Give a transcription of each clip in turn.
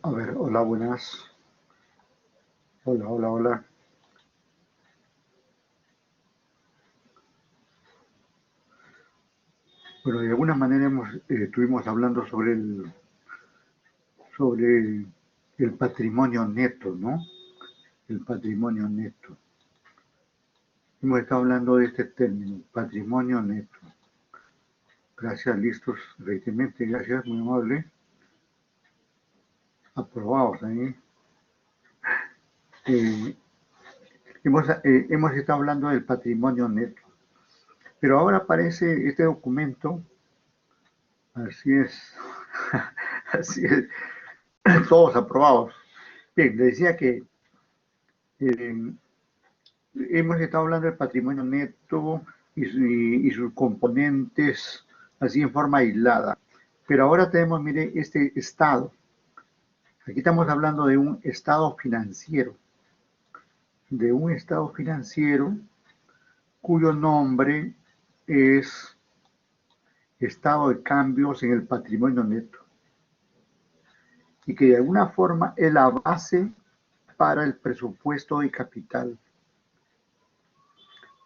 A ver, hola, buenas. Hola, hola, hola. Bueno, de alguna manera estuvimos hablando sobre el patrimonio neto, ¿no? El patrimonio neto. Hemos estado hablando de este término, patrimonio neto. Gracias, listos, efectivamente, gracias, muy amable. Aprobados ahí. Hemos estado hablando del patrimonio neto. Pero ahora aparece este documento, así es, así es, todos aprobados. Bien, le decía que eh, hemos estado hablando del patrimonio neto y sus componentes así en forma aislada. Pero ahora tenemos, mire, este estado. Aquí estamos hablando de un estado financiero cuyo nombre es estado de cambios en el patrimonio neto y que de alguna forma es la base para el presupuesto de capital.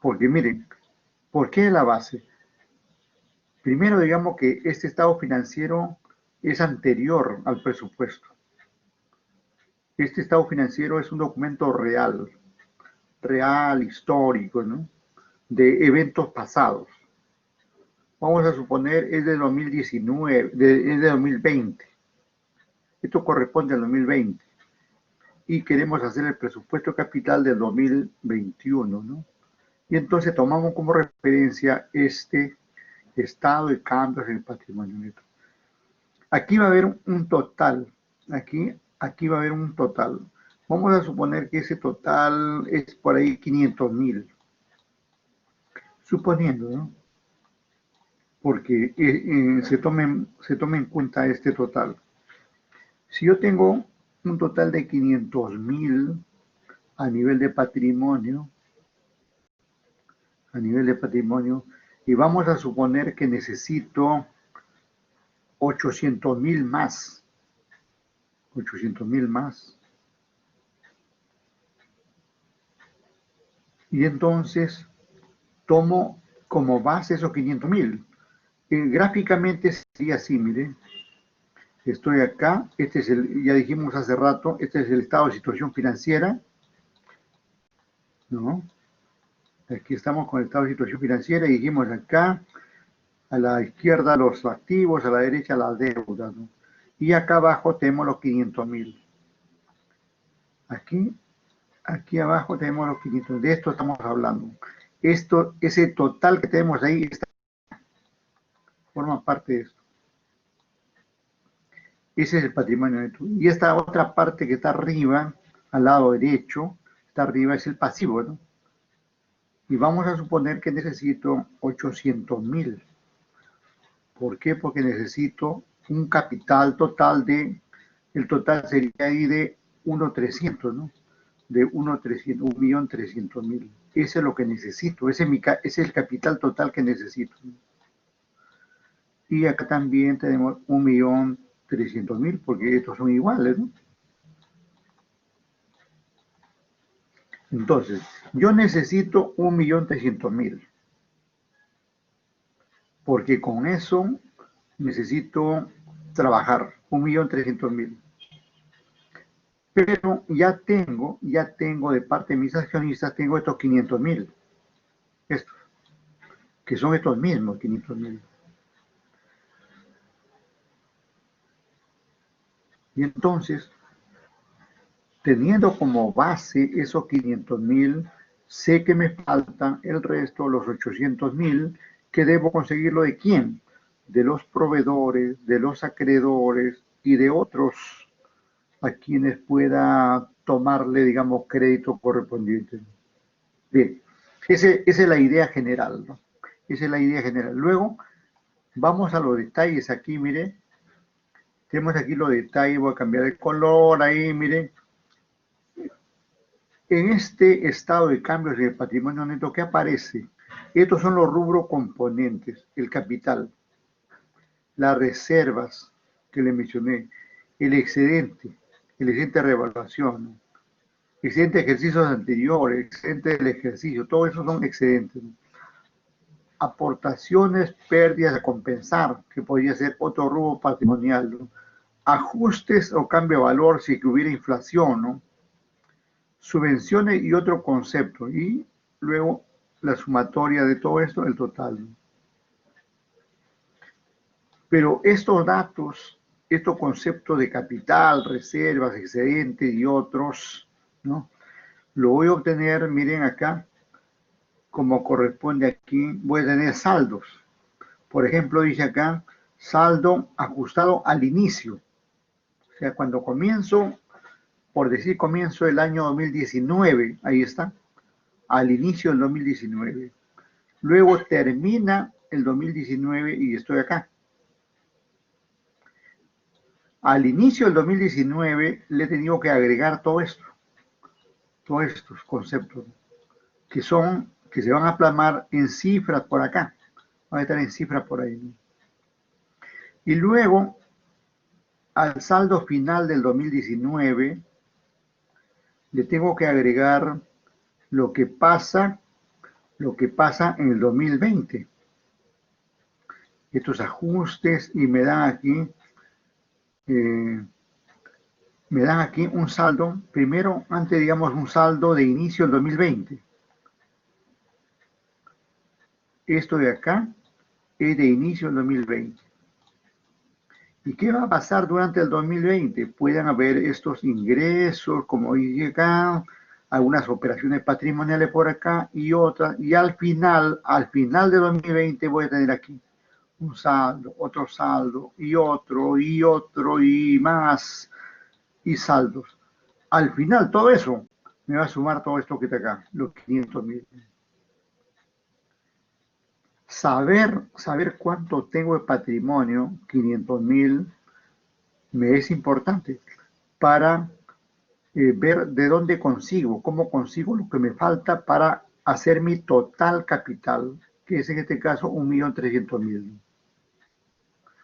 Porque miren, ¿por qué la base? Primero, digamos que este estado financiero es anterior al presupuesto. Este estado financiero es un documento real, histórico, ¿no? De eventos pasados. Vamos a suponer es de 2019, es de 2020. Esto corresponde al 2020. Y queremos hacer el presupuesto capital del 2021, ¿no? Y entonces tomamos como referencia este estado de cambios en el patrimonio neto. Aquí va a haber un total, aquí va a haber un total. Vamos a suponer que ese total es por ahí 500.000, suponiendo, ¿no? Porque se tome en cuenta este total. Si yo tengo un total de 500.000 a nivel de patrimonio, y vamos a suponer que necesito 800.000 más, 800.000 más, y entonces tomo como base esos 500.000. Gráficamente sería así, miren, estoy acá, este es ya dijimos hace rato, este es el estado de situación financiera, ¿no? Aquí estamos con el estado de situación financiera y dijimos acá, a la izquierda los activos, a la derecha la deuda, ¿no? Y acá abajo tenemos los 500.000. Aquí abajo tenemos los 500, de esto estamos hablando. Ese total que tenemos ahí forma parte de esto. Ese es el patrimonio neto. Y esta otra parte que está arriba, al lado derecho, está arriba, es el pasivo, ¿no? Y vamos a suponer que necesito 800.000. ¿Por qué? Porque necesito un capital total el total sería ahí de 1.300, ¿no? De 1.300.000. Ese es lo que necesito, ese es el capital total que necesito. Y acá también tenemos 1.300.000, porque estos son iguales, ¿no? Entonces, yo necesito 1.300.000, porque con eso necesito trabajar, 1.300.000. Pero ya tengo de parte de mis accionistas, tengo estos 500.000, estos, que son estos mismos 500.000. Y entonces, teniendo como base esos 500.000, sé que me faltan el resto, los 800.000, que debo conseguirlo de quién? De los proveedores, de los acreedores y de otros a quienes pueda tomarle, digamos, crédito correspondiente. Bien, esa es la idea general, ¿no? Esa es la idea general. Luego, vamos a los detalles aquí, mire. Tenemos aquí los detalles, voy a cambiar el color ahí, mire. En este estado de cambios del patrimonio neto, ¿qué aparece? Estos son los rubros componentes, el capital. las reservas que le mencioné, el excedente de revaluación, ¿no? Excedente de ejercicios anteriores, excedente del ejercicio, todo eso son excedentes, ¿no? Aportaciones, pérdidas a compensar, que podría ser otro rubro patrimonial, ¿no? Ajustes o cambio de valor si que hubiera inflación, ¿no? Subvenciones y otro concepto, y luego la sumatoria de todo esto, el total, ¿no? Pero estos datos, estos conceptos de capital, reservas, excedente y otros, ¿no? Lo voy a obtener, miren acá, como corresponde aquí, voy a tener saldos. Por ejemplo, dice acá, saldo ajustado al inicio. O sea, cuando comienzo, por decir comienzo el año 2019, ahí está, al inicio del 2019. Luego termina el 2019 y estoy acá. Al inicio del 2019 le he tenido que agregar todo esto, todos estos conceptos, que se van a plasmar en cifras por acá, van a estar en cifras por ahí, ¿no? Y luego, al saldo final del 2019, le tengo que agregar lo que pasa en el 2020. Estos ajustes y me dan aquí un saldo, primero, antes digamos un saldo de inicio del 2020. Esto de acá es de inicio del 2020. ¿Y qué va a pasar durante el 2020? Pueden haber estos ingresos, como dice acá, algunas operaciones patrimoniales por acá y otras. Y al final de 2020 voy a tener aquí un saldo, otro saldo, y otro, y más, y saldos. Al final, todo eso me va a sumar todo esto que está acá, los 500.000. Saber cuánto tengo de patrimonio, 500.000, me es importante para ver de dónde consigo, cómo consigo lo que me falta para hacer mi total capital, que es en este caso 1.300.000.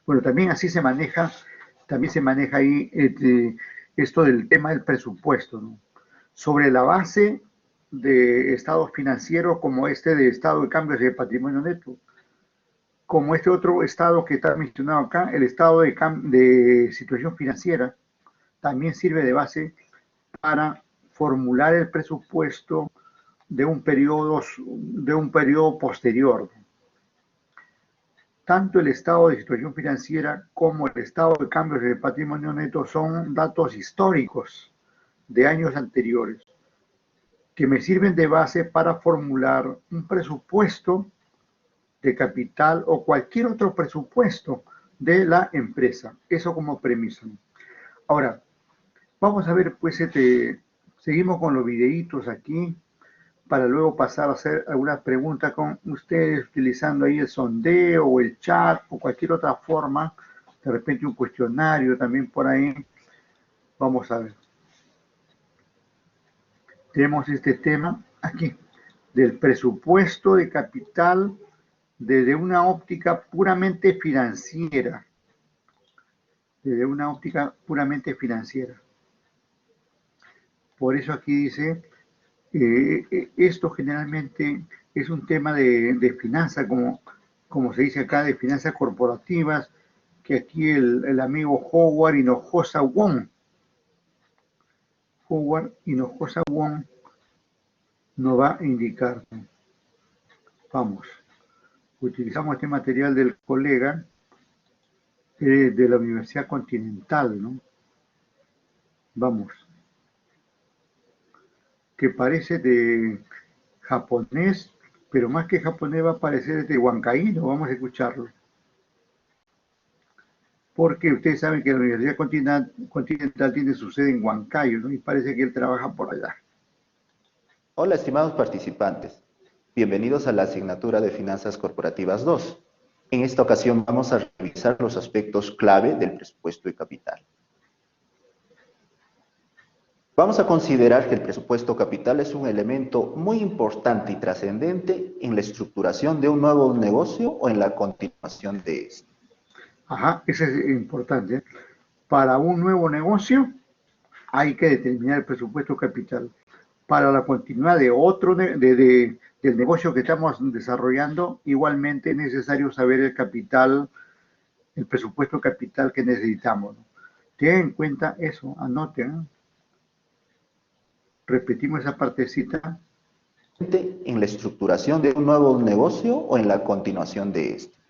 Bueno, también así también se maneja ahí esto del tema del presupuesto, ¿no? Sobre la base de estados financieros como este de estado de cambios de patrimonio neto, como este otro estado que está mencionado acá, el estado de situación financiera, también sirve de base para formular el presupuesto de un periodo posterior. Tanto el estado de situación financiera como el estado de cambios de patrimonio neto son datos históricos de años anteriores que me sirven de base para formular un presupuesto de capital o cualquier otro presupuesto de la empresa. Eso como premisa. Ahora, vamos a ver, pues, seguimos con los videitos aquí para luego pasar a hacer algunas preguntas con ustedes utilizando ahí el sondeo o el chat o cualquier otra forma, de repente un cuestionario también por ahí. Vamos a ver. Tenemos este tema aquí, del presupuesto de capital desde una óptica puramente financiera. Desde una óptica puramente financiera. Por eso aquí dice, esto generalmente es un tema de finanzas, como se dice acá, de finanzas corporativas, que aquí el amigo Howard Hinojosa Wong nos va a indicar. Vamos, utilizamos este material del colega de la Universidad Continental, ¿no? Vamos, que parece de japonés, pero más que japonés va a parecer de huancaíno. Vamos a escucharlo. Porque ustedes saben que la Universidad Continental tiene su sede en Huancayo, ¿no? Y parece que él trabaja por allá. Hola, estimados participantes. Bienvenidos a la asignatura de Finanzas Corporativas 2. En esta ocasión vamos a revisar los aspectos clave del presupuesto de capital. Vamos a considerar que el presupuesto capital es un elemento muy importante y trascendente en la estructuración de un nuevo negocio o en la continuación de este. Ajá, eso es importante, ¿eh? Para un nuevo negocio hay que determinar el presupuesto capital. Para la continuidad de otro del negocio que estamos desarrollando, igualmente es necesario saber el capital, el presupuesto capital que necesitamos, ¿no? Ten en cuenta eso, anoten, ¿eh? Repetimos esa partecita. ¿En la estructuración de un nuevo negocio o en la continuación de este?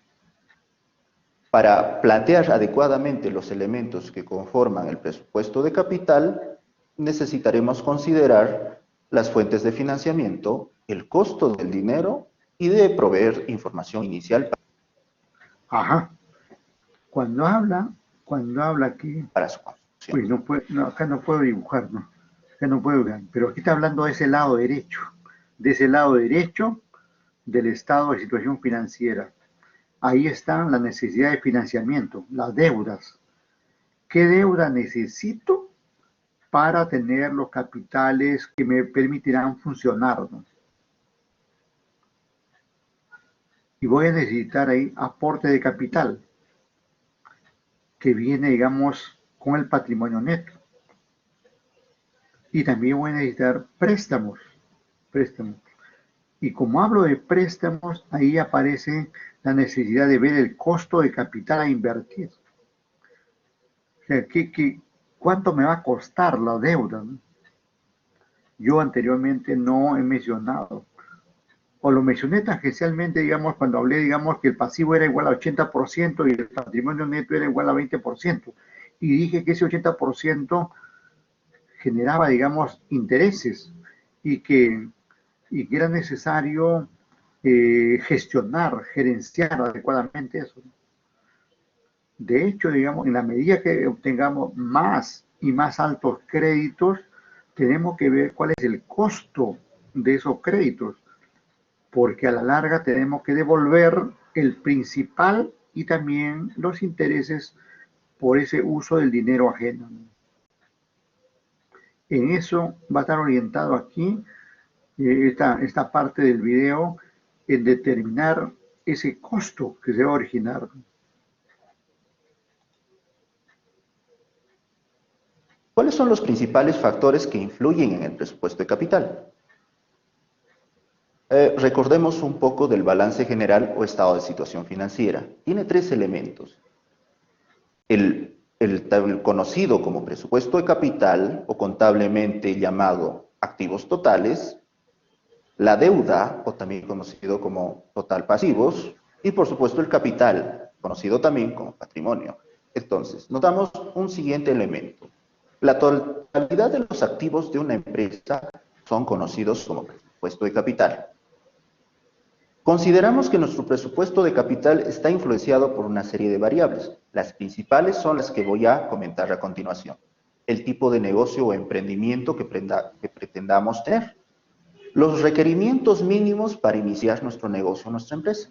Para plantear adecuadamente los elementos que conforman el presupuesto de capital, necesitaremos considerar las fuentes de financiamiento, el costo del dinero y de proveer información inicial Ajá. Cuando habla aquí, para su construcción. pues no, acá no puedo dibujar, ¿no? Acá no puedo dibujar, pero aquí está hablando de ese lado derecho, del estado de situación financiera. Ahí está la necesidad de financiamiento, las deudas. ¿Qué deuda necesito para tener los capitales que me permitirán funcionar, ¿no? Y voy a necesitar ahí aporte de capital, que viene, digamos, con el patrimonio neto. Y también voy a necesitar préstamos. Y como hablo de préstamos, ahí aparece la necesidad de ver el costo de capital a invertir. O sea, ¿cuánto me va a costar la deuda, ¿no? Yo anteriormente no he mencionado, o lo mencioné tangencialmente, digamos, cuando hablé, digamos, que el pasivo era igual a 80% y el patrimonio neto era igual a 20%. Y dije que ese 80% generaba, digamos, intereses y que, y que era necesario gestionar, gerenciar adecuadamente eso. De hecho, digamos, en la medida que obtengamos más y más altos créditos, tenemos que ver cuál es el costo de esos créditos, porque a la larga tenemos que devolver el principal y también los intereses por ese uso del dinero ajeno. En eso va a estar orientado aquí esta parte del video, en determinar ese costo que se va a originar. ¿Cuáles son los principales factores que influyen en el presupuesto de capital? Recordemos un poco del balance general o estado de situación financiera. Tiene tres elementos. El conocido como presupuesto de capital o contablemente llamado activos totales, la deuda o también conocido como total pasivos y por supuesto el capital, conocido también como patrimonio. Entonces, notamos un siguiente elemento. La totalidad de los activos de una empresa son conocidos como presupuesto de capital. Consideramos que nuestro presupuesto de capital está influenciado por una serie de variables. Las principales son las que voy a comentar a continuación. El tipo de negocio o emprendimiento que pretendamos tener. Los requerimientos mínimos para iniciar nuestro negocio o nuestra empresa.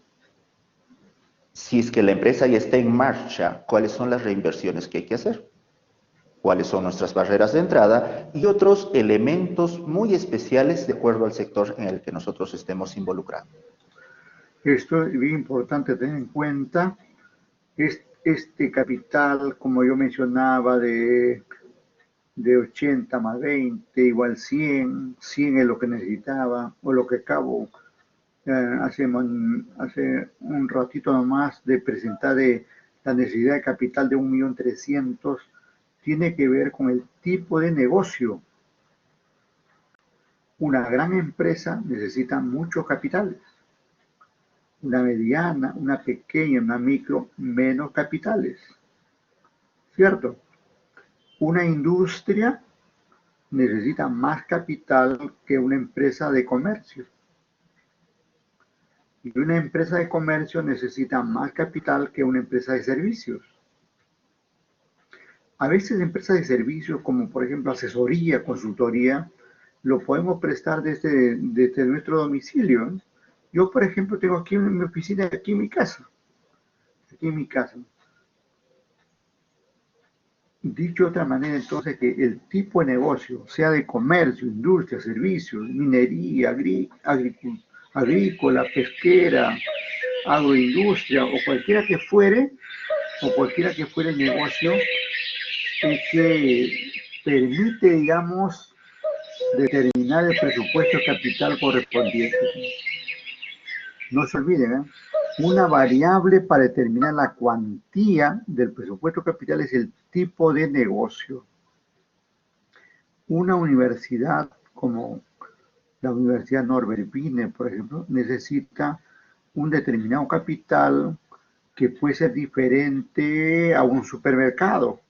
Si es que la empresa ya está en marcha, ¿cuáles son las reinversiones que hay que hacer? ¿Cuáles son nuestras barreras de entrada? Y otros elementos muy especiales de acuerdo al sector en el que nosotros estemos involucrados. Esto es bien importante tener en cuenta. Este capital, como yo mencionaba, de 80 más 20 igual 100, 100 es lo que necesitaba, o lo que acabo hace un ratito nomás de presentar de la necesidad de capital de 1.300.000, tiene que ver con el tipo de negocio. Una gran empresa necesita mucho capital. Una mediana, una pequeña, una micro, menos capitales. ¿Cierto? Una industria necesita más capital que una empresa de comercio. Y una empresa de comercio necesita más capital que una empresa de servicios. A veces empresas de servicios, como por ejemplo asesoría, consultoría, lo podemos prestar desde nuestro domicilio. Yo, por ejemplo, tengo aquí en mi oficina, aquí en mi casa. Aquí en mi casa. Dicho de otra manera, entonces, que el tipo de negocio, sea de comercio, industria, servicios, minería, agrícola, pesquera, agroindustria o cualquiera que fuere, o cualquiera que fuera el negocio, es que permite, digamos, determinar el presupuesto capital correspondiente. No se olviden, ¿eh? Una variable para determinar la cuantía del presupuesto capital es el tipo de negocio. Una universidad como la Universidad Norbert Wiener, por ejemplo, necesita un determinado capital que puede ser diferente a un supermercado,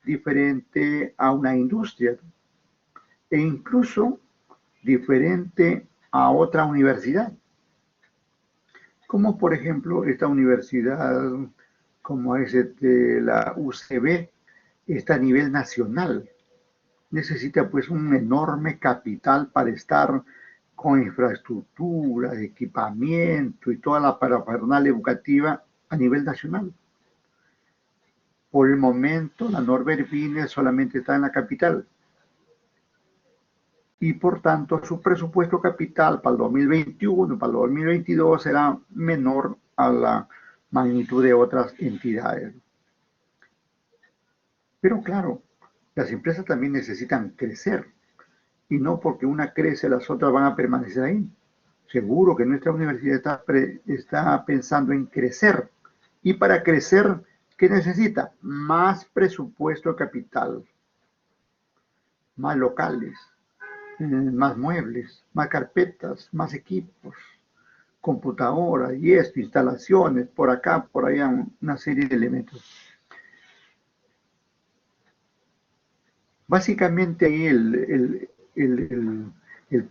diferente a una industria e incluso diferente a otra universidad. Como por ejemplo esta universidad, como es la UCB, está a nivel nacional. Necesita pues un enorme capital para estar con infraestructura, equipamiento y toda la parafernalia educativa a nivel nacional. Por el momento, la Norbert Wiener solamente está en la capital y por tanto su presupuesto capital para el 2021, para el 2022 será menor a la magnitud de otras entidades. Pero claro, las empresas también necesitan crecer y no porque una crece las otras van a permanecer ahí. Seguro que nuestra universidad está pensando en crecer y para crecer, ¿qué necesita? Más presupuesto capital, más locales, más muebles, más carpetas, más equipos, computadoras y esto, instalaciones, por acá, por allá, una serie de elementos. Básicamente ahí el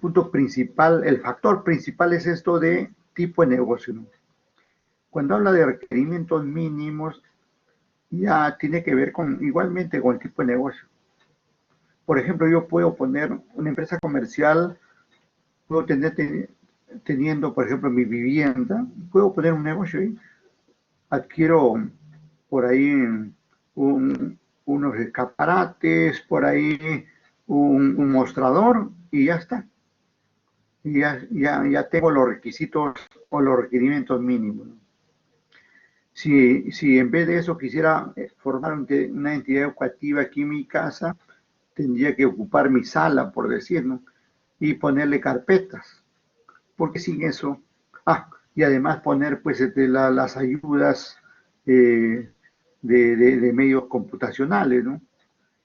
punto principal, el factor principal es esto de tipo de negocio, ¿no? Cuando habla de requerimientos mínimos, ya tiene que ver igualmente con el tipo de negocio. Por ejemplo, yo puedo poner una empresa comercial, puedo teniendo, por ejemplo, mi vivienda, puedo poner un negocio ahí. Adquiero por ahí unos escaparates, por ahí un mostrador y ya está. Y ya tengo los requisitos o los requerimientos mínimos. Si en vez de eso quisiera formar una entidad educativa aquí en mi casa, tendría que ocupar mi sala, por decirlo, y ponerle carpetas. Porque sin eso, y además poner pues las ayudas de medios computacionales, ¿no?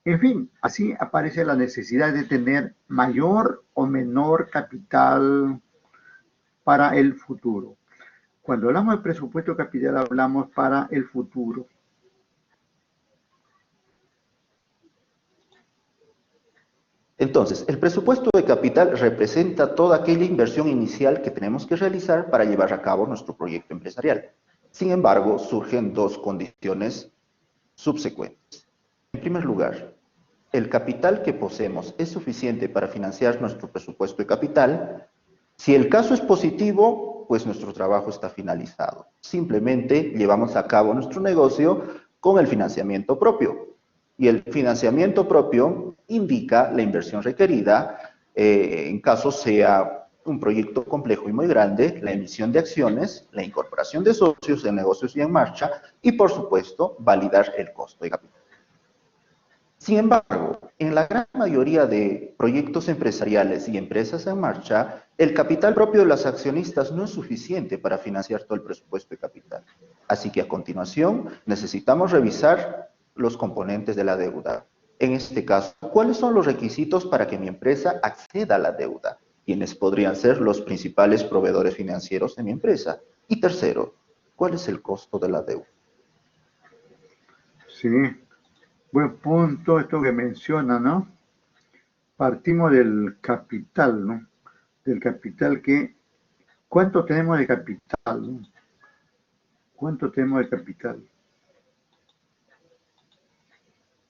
En fin, así aparece la necesidad de tener mayor o menor capital para el futuro. Cuando hablamos de presupuesto capital hablamos para el futuro. Entonces, el presupuesto de capital representa toda aquella inversión inicial que tenemos que realizar para llevar a cabo nuestro proyecto empresarial. Sin embargo, surgen dos condiciones subsecuentes. En primer lugar, el capital que poseemos es suficiente para financiar nuestro presupuesto de capital. Si el caso es positivo, pues nuestro trabajo está finalizado. Simplemente llevamos a cabo nuestro negocio con el financiamiento propio. Y el financiamiento propio indica la inversión requerida, en caso sea un proyecto complejo y muy grande, la emisión de acciones, la incorporación de socios en negocios ya en marcha y, por supuesto, validar el costo de capital. Sin embargo, en la gran mayoría de proyectos empresariales y empresas en marcha, el capital propio de los accionistas no es suficiente para financiar todo el presupuesto de capital. Así que a continuación necesitamos revisar los componentes de la deuda. En este caso, ¿cuáles son los requisitos para que mi empresa acceda a la deuda? ¿Quiénes podrían ser los principales proveedores financieros de mi empresa? Y tercero, ¿cuál es el costo de la deuda? Sí, buen punto esto que menciona, ¿no? Partimos del capital, ¿no? Del capital ¿cuánto tenemos de capital, ¿no? ¿Cuánto tenemos de capital?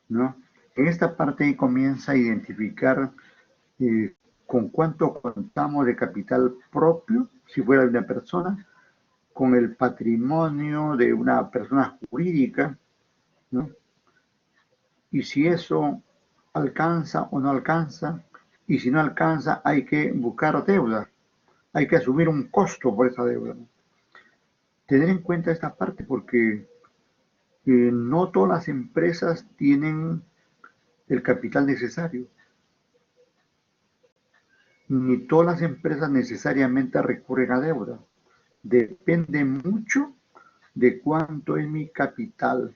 ¿No? En esta parte comienza a identificar con cuánto contamos de capital propio, si fuera de una persona, con el patrimonio de una persona jurídica, ¿no? Y si eso alcanza o no alcanza, y si no alcanza, hay que buscar deuda, hay que asumir un costo por esa deuda, ¿no? Tener en cuenta esta parte porque No todas las empresas tienen el capital necesario, ni todas las empresas necesariamente recurren a deuda. Depende mucho de cuánto es mi capital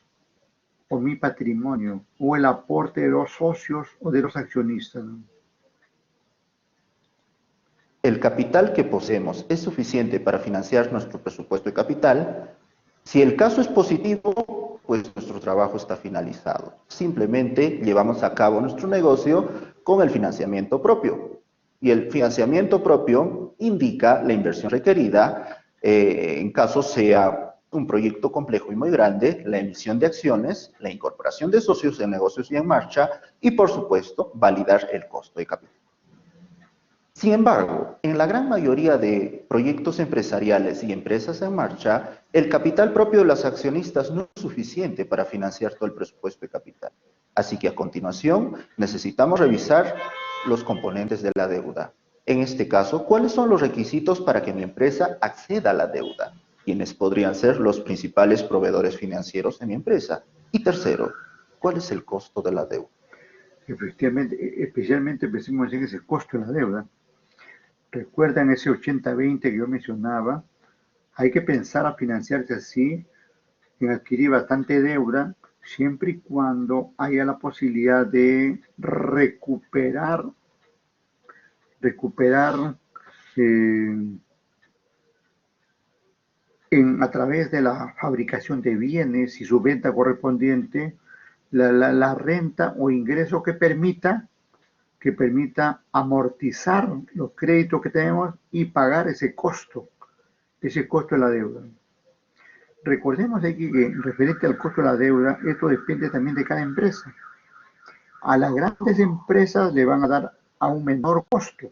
o mi patrimonio o el aporte de los socios o de los accionistas, ¿no? El capital que poseemos es suficiente para financiar nuestro presupuesto de capital. Si el caso es positivo, pues nuestro trabajo está finalizado. Simplemente llevamos a cabo nuestro negocio con el financiamiento propio. Y el financiamiento propio indica la inversión requerida, en caso sea un proyecto complejo y muy grande, la emisión de acciones, la incorporación de socios en negocios ya en marcha y, por supuesto, validar el costo de capital. Sin embargo, en la gran mayoría de proyectos empresariales y empresas en marcha, el capital propio de los accionistas no es suficiente para financiar todo el presupuesto de capital. Así que a continuación necesitamos revisar los componentes de la deuda. En este caso, ¿cuáles son los requisitos para que mi empresa acceda a la deuda? ¿Quiénes podrían ser los principales proveedores financieros de mi empresa? Y tercero, ¿cuál es el costo de la deuda? Efectivamente, especialmente pensemos en ese costo de la deuda. Recuerdan ese 80-20 que yo mencionaba. Hay que pensar a financiarse así, en adquirir bastante deuda, siempre y cuando haya la posibilidad de recuperar eh, a través de la fabricación de bienes y su venta correspondiente, la renta o ingreso que permita amortizar los créditos que tenemos y pagar ese costo de la deuda. Recordemos aquí que referente al costo de la deuda, esto depende también de cada empresa. A las grandes empresas le van a dar a un menor costo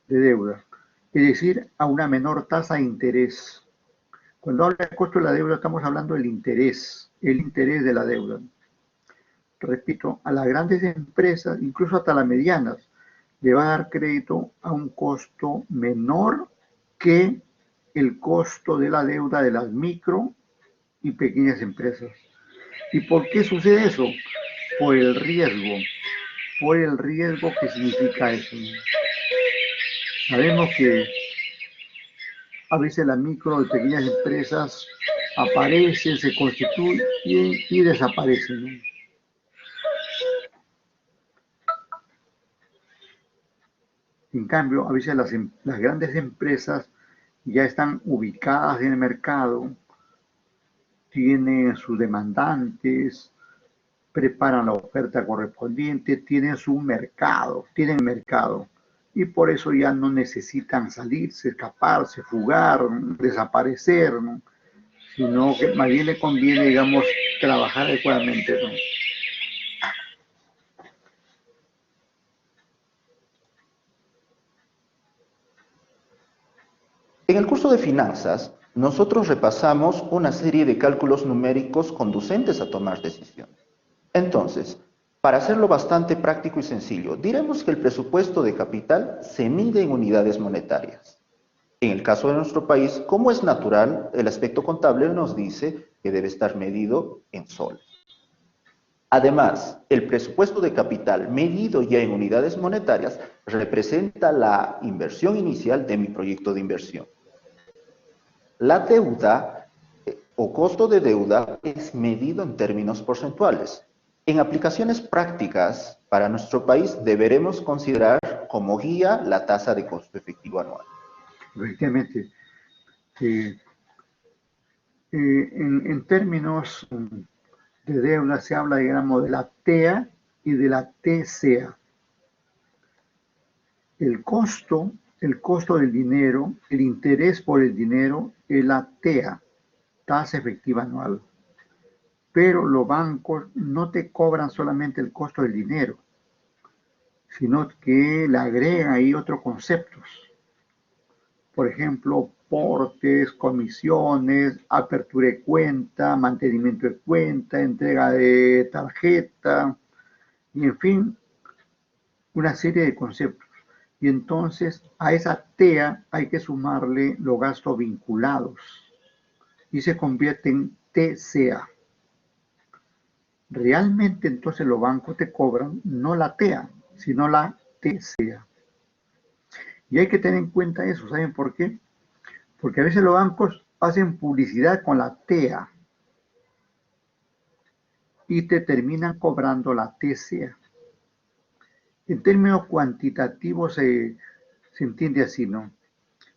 de deuda, es decir, a una menor tasa de interés. Cuando habla de costo de la deuda, estamos hablando del interés, el interés de la deuda. Repito, a las grandes empresas, incluso hasta las medianas, le va a dar crédito a un costo menor que el costo de la deuda de las micro y pequeñas empresas. ¿Y por qué sucede eso? Por el riesgo. Por el riesgo que significa eso. Sabemos que a veces las micro y pequeñas empresas aparecen, se constituyen y desaparecen, ¿no? En cambio, a veces las grandes empresas ya están ubicadas en el mercado, tienen sus demandantes, preparan la oferta correspondiente, tienen mercado y por eso ya no necesitan salirse, escaparse, fugar, desaparecer, ¿no? Sino que más bien le conviene, digamos, trabajar adecuadamente, ¿no? En el curso de finanzas, nosotros repasamos una serie de cálculos numéricos conducentes a tomar decisiones. Entonces, para hacerlo bastante práctico y sencillo, diremos que el presupuesto de capital se mide en unidades monetarias. En el caso de nuestro país, como es natural, el aspecto contable nos dice que debe estar medido en soles. Además, el presupuesto de capital medido ya en unidades monetarias representa la inversión inicial de mi proyecto de inversión. La deuda o costo de deuda es medido en términos porcentuales. En aplicaciones prácticas para nuestro país deberemos considerar como guía la tasa de costo efectivo anual. Efectivamente, eh, en términos de deuda se habla, digamos, de la TEA y de la TCA. El costo del dinero, el interés por el dinero es la TEA, tasa efectiva anual. Pero los bancos no te cobran solamente el costo del dinero, sino que le agregan ahí otros conceptos. Por ejemplo, portes, comisiones, apertura de cuenta, mantenimiento de cuenta, entrega de tarjeta, y en fin, una serie de conceptos. Y entonces a esa TEA hay que sumarle los gastos vinculados y se convierte en TCA. Realmente entonces los bancos te cobran no la TEA, sino la TCA. Y hay que tener en cuenta eso, ¿saben por qué? Porque a veces los bancos hacen publicidad con la TEA y te terminan cobrando la TCA. En términos cuantitativos se entiende así, ¿no?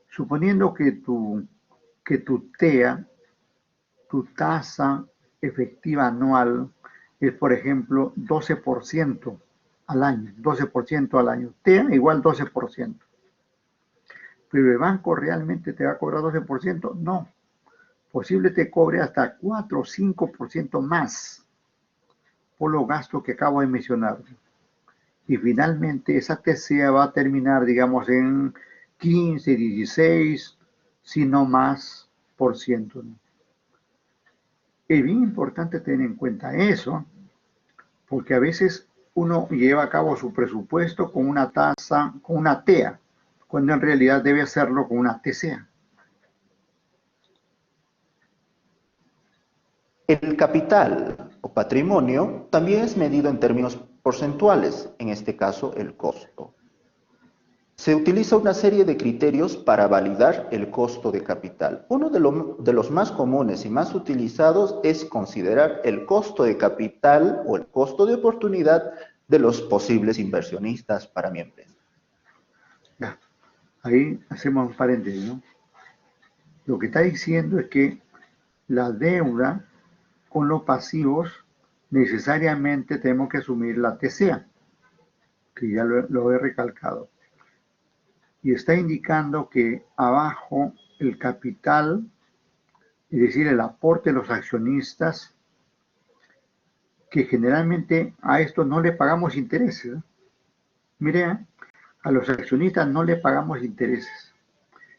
Suponiendo que tu TEA, tu tasa efectiva anual, es, por ejemplo, 12% al año, 12% al año. TEA igual 12%. Pero el banco realmente te va a cobrar 12%, no. Posible te cobre hasta 4 o 5% más por los gastos que acabo de mencionar. Y finalmente esa TCA va a terminar, digamos, en 15, 16, si no más por ciento, ¿no? Es bien importante tener en cuenta eso, porque a veces uno lleva a cabo su presupuesto con una tasa, con una TEA, cuando en realidad debe hacerlo con una TCA. El capital o patrimonio también es medido en términos porcentuales, en este caso el costo. Se utiliza una serie de criterios para validar el costo de capital. Uno de los más comunes y más utilizados es considerar el costo de capital o el costo de oportunidad de los posibles inversionistas para mi empresa. Ya, ahí hacemos un paréntesis, ¿no? Lo que está diciendo es que la deuda con los pasivos necesariamente tenemos que asumir la TCA, que ya lo he recalcado. Y está indicando que abajo el capital, es decir, el aporte de los accionistas, que generalmente a esto no le pagamos intereses, ¿eh? Mire, a los accionistas no le pagamos intereses.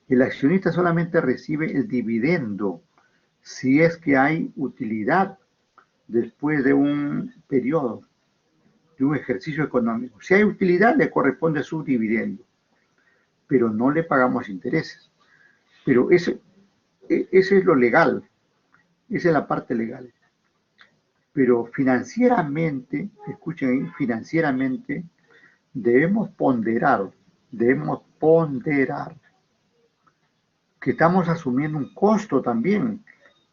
El accionista solamente recibe el dividendo si es que hay utilidad después de un periodo, de un ejercicio económico. Si hay utilidad, le corresponde su dividendo, pero no le pagamos intereses. Pero ese es lo legal, esa es la parte legal. Pero financieramente, escuchen ahí, financieramente debemos ponderar que estamos asumiendo un costo también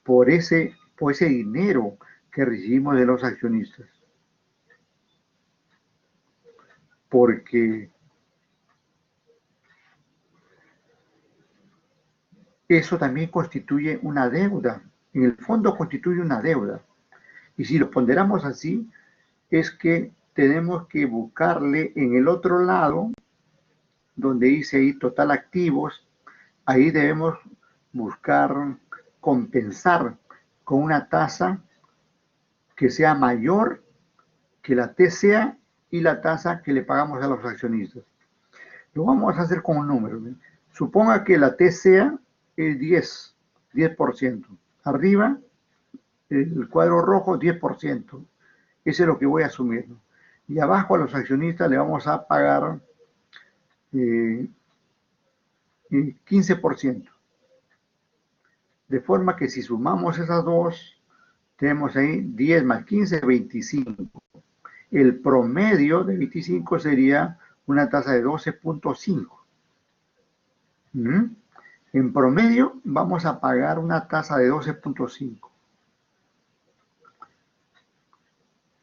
por ese dinero que recibimos de los accionistas. Porque eso también constituye una deuda. En el fondo constituye una deuda. Y si lo ponderamos así, es que tenemos que buscarle en el otro lado, donde dice ahí total activos, ahí debemos buscar compensar con una tasa que sea mayor que la TCA y la tasa que le pagamos a los accionistas. Lo vamos a hacer con un número, ¿sí? Suponga que la TCA es 10%. Arriba, el cuadro rojo, 10%. Ese es lo que voy a asumir, ¿no? Y abajo a los accionistas le vamos a pagar 15%. De forma que si sumamos esas dos, tenemos ahí 10 más 15, 25. El promedio de 25 sería una tasa de 12.5. En promedio vamos a pagar una tasa de 12.5.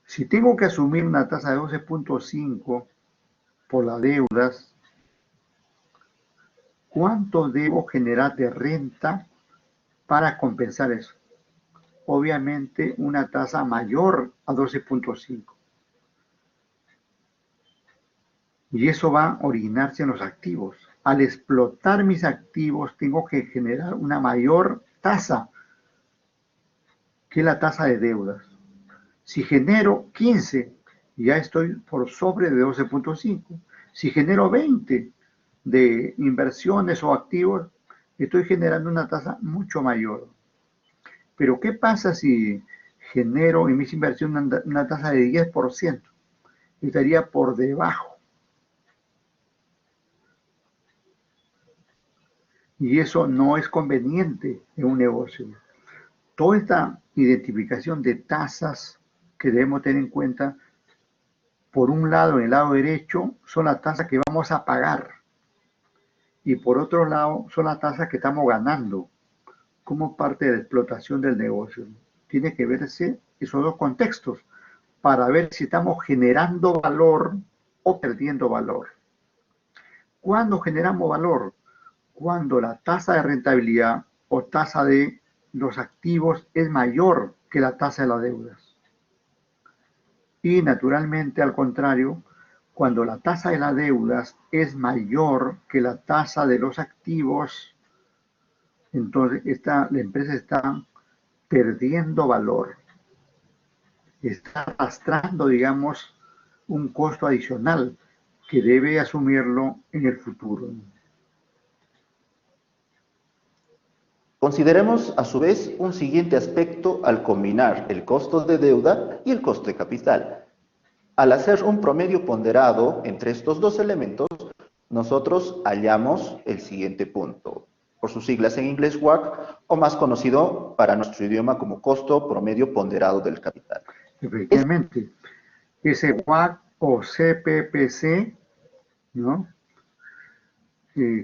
Si tengo que asumir una tasa de 12.5 por las deudas, ¿cuánto debo generar de renta para compensar eso? Obviamente una tasa mayor a 12.5. Y eso va a originarse en los activos. Al explotar mis activos, tengo que generar una mayor tasa que la tasa de deudas. Si genero 15, ya estoy por sobre de 12.5. Si genero 20 de inversiones o activos, estoy generando una tasa mucho mayor. Pero ¿qué pasa si genero en mis inversiones una tasa de 10%? Estaría por debajo. Y eso no es conveniente en un negocio. Toda esta identificación de tasas que debemos tener en cuenta. Por un lado, en el lado derecho, son las tasas que vamos a pagar. Y por otro lado, son las tasas que estamos ganando como parte de la explotación del negocio. Tiene que verse esos dos contextos para ver si estamos generando valor o perdiendo valor. ¿Cuándo generamos valor? Cuando la tasa de rentabilidad o tasa de los activos es mayor que la tasa de las deudas. Y naturalmente, al contrario, cuando la tasa de las deudas es mayor que la tasa de los activos, entonces la empresa está perdiendo valor, está arrastrando, digamos, un costo adicional que debe asumirlo en el futuro. Consideremos a su vez un siguiente aspecto al combinar el costo de deuda y el costo de capital. Al hacer un promedio ponderado entre estos dos elementos, nosotros hallamos el siguiente punto, por sus siglas en inglés WACC, o más conocido para nuestro idioma como costo promedio ponderado del capital. Efectivamente, ese WACC o CPPC, ¿no?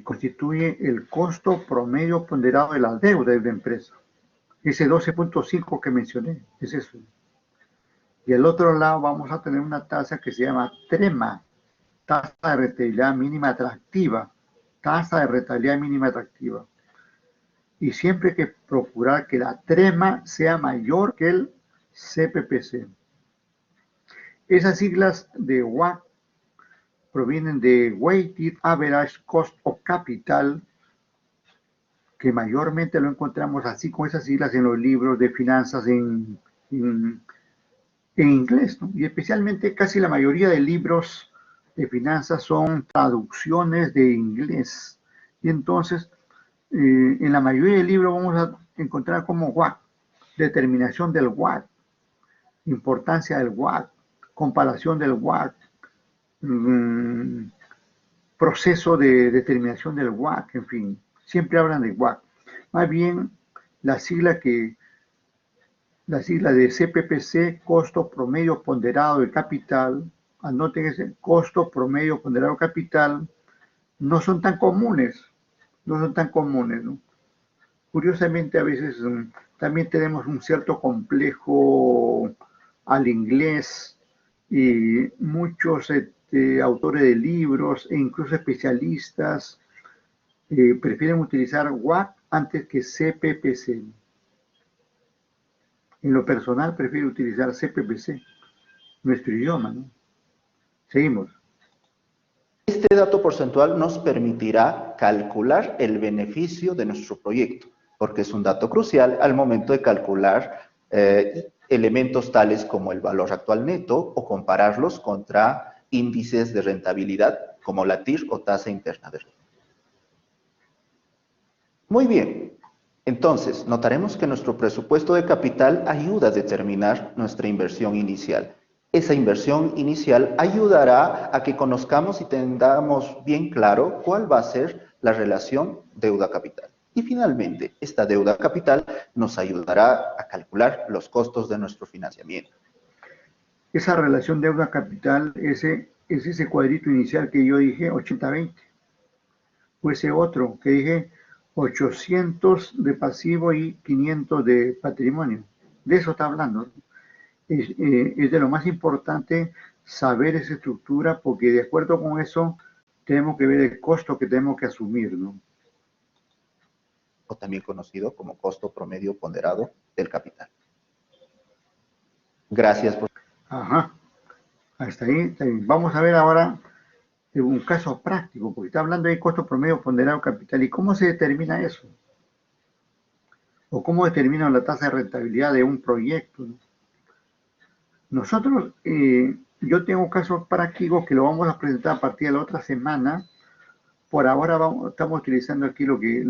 Constituye el costo promedio ponderado de la deuda de la empresa. Ese 12.5 que mencioné, es eso. Y al otro lado vamos a tener una tasa que se llama TREMA, tasa de rentabilidad mínima atractiva, tasa de rentabilidad mínima atractiva. Y siempre hay que procurar que la TREMA sea mayor que el CPPC. Esas siglas de WACC provienen de Weighted Average Cost of Capital, que mayormente lo encontramos así con esas siglas en los libros de finanzas en inglés, ¿no? Y especialmente casi la mayoría de libros de finanzas son traducciones de inglés. Y entonces, en la mayoría de libros vamos a encontrar como WACC, determinación del WACC, importancia del WACC, comparación del WACC, proceso de determinación del WACC, en fin, siempre hablan de WACC. Más bien, la sigla de CPPC, costo promedio ponderado de capital, anoten ese costo promedio ponderado de capital, no son tan comunes, ¿no? Curiosamente, a veces también tenemos un cierto complejo al inglés y muchos autores de libros e incluso especialistas prefieren utilizar WACC antes que CPPC. En lo personal prefiero utilizar CPPC, nuestro idioma, ¿no? Seguimos. Este dato porcentual nos permitirá calcular el beneficio de nuestro proyecto, porque es un dato crucial al momento de calcular elementos tales como el valor actual neto o compararlos contra índices de rentabilidad como la TIR o tasa interna de renta. Muy bien, entonces notaremos que nuestro presupuesto de capital ayuda a determinar nuestra inversión inicial. Esa inversión inicial ayudará a que conozcamos y tengamos bien claro cuál va a ser la relación deuda-capital. Y finalmente, esta deuda capital nos ayudará a calcular los costos de nuestro financiamiento. Esa relación deuda-capital es ese cuadrito inicial que yo dije, 80-20. O ese otro que dije, 800 de pasivo y 500 de patrimonio. De eso está hablando. Es de lo más importante saber esa estructura, porque de acuerdo con eso tenemos que ver el costo que tenemos que asumir, ¿no? O también conocido como costo promedio ponderado del capital. Gracias por... Ajá, hasta ahí. Vamos a ver ahora un caso práctico, porque está hablando de costo promedio ponderado capital. ¿Y cómo se determina eso? ¿O cómo determina la tasa de rentabilidad de un proyecto, ¿no? Nosotros, yo tengo casos prácticos que lo vamos a presentar a partir de la otra semana. Por ahora estamos utilizando aquí lo que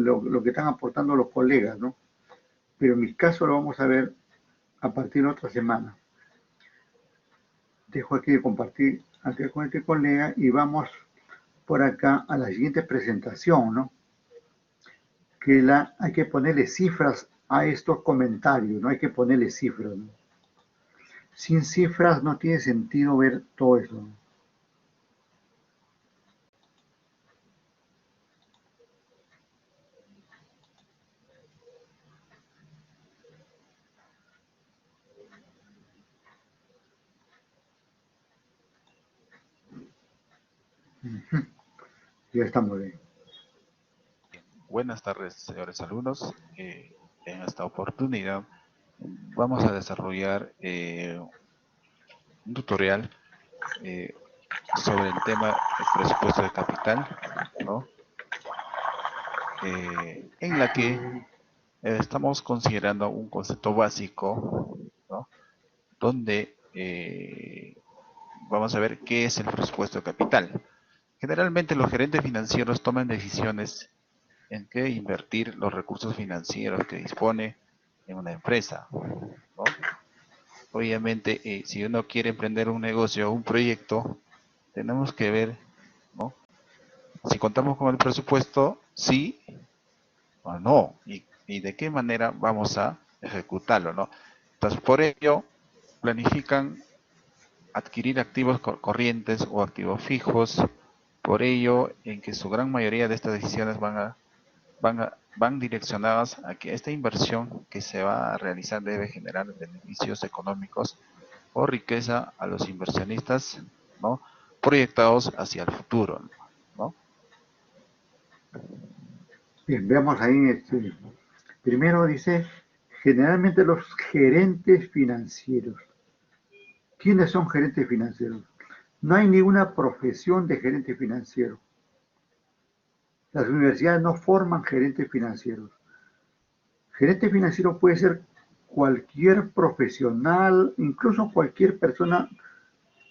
están aportando los colegas, ¿no? Pero en mi caso lo vamos a ver a partir de otra semana. Dejo aquí de compartir acá con este colega y vamos por acá a la siguiente presentación, ¿no? Que hay que ponerle cifras a estos comentarios, no hay que ponerle cifras, ¿no? Sin cifras no tiene sentido ver todo eso. Ya estamos bien. Buenas tardes, señores alumnos. En esta oportunidad vamos a desarrollar un tutorial sobre el tema del presupuesto de capital, ¿no? En la que estamos considerando un concepto básico, ¿no? Donde vamos a ver qué es el presupuesto de capital. Generalmente los gerentes financieros toman decisiones en qué invertir los recursos financieros que dispone en una empresa, ¿no? Obviamente, si uno quiere emprender un negocio o un proyecto, tenemos que ver, ¿no? Si contamos con el presupuesto, sí o no, y de qué manera vamos a ejecutarlo, ¿no? Entonces, por ello, planifican adquirir activos corrientes o activos fijos. Por ello, en que su gran mayoría de estas decisiones van direccionadas a que esta inversión que se va a realizar debe generar beneficios económicos o riqueza a los inversionistas, ¿no? Proyectados hacia el futuro, ¿no? Bien, veamos ahí. Primero dice, generalmente los gerentes financieros. ¿Quiénes son gerentes financieros? No hay ninguna profesión de gerente financiero. Las universidades no forman gerentes financieros. Gerente financiero puede ser cualquier profesional, incluso cualquier persona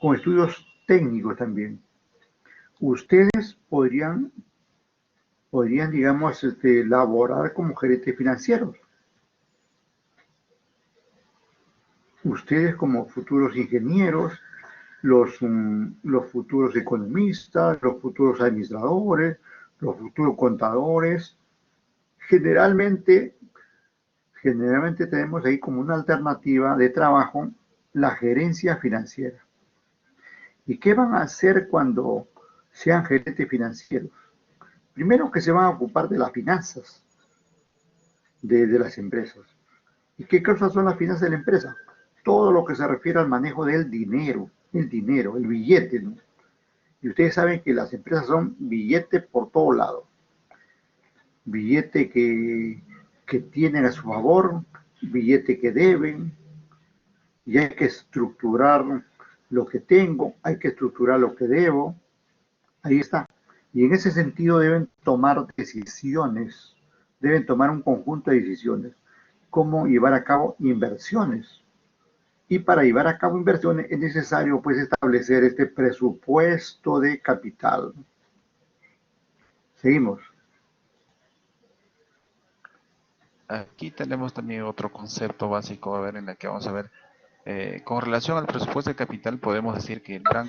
con estudios técnicos también. Ustedes podrían digamos, laborar como gerentes financieros. Ustedes como futuros ingenieros, los futuros economistas, los futuros administradores, los futuros contadores, generalmente tenemos ahí como una alternativa de trabajo la gerencia financiera. ¿Y qué van a hacer cuando sean gerentes financieros? Primero que se van a ocupar de las finanzas de las empresas. ¿Y qué cosas son las finanzas de la empresa? Todo lo que se refiere al manejo del dinero, el billete, ¿no? Y ustedes saben que las empresas son billetes por todo lado. Billete que tienen a su favor, billete que deben, y hay que estructurar lo que tengo, hay que estructurar lo que debo. Ahí está. Y en ese sentido deben tomar decisiones, deben tomar un conjunto de decisiones, cómo llevar a cabo inversiones. Y para llevar a cabo inversiones es necesario pues establecer este presupuesto de capital. Seguimos. Aquí tenemos también otro concepto básico, a ver, en el que vamos a ver, con relación al presupuesto de capital, podemos decir que el plan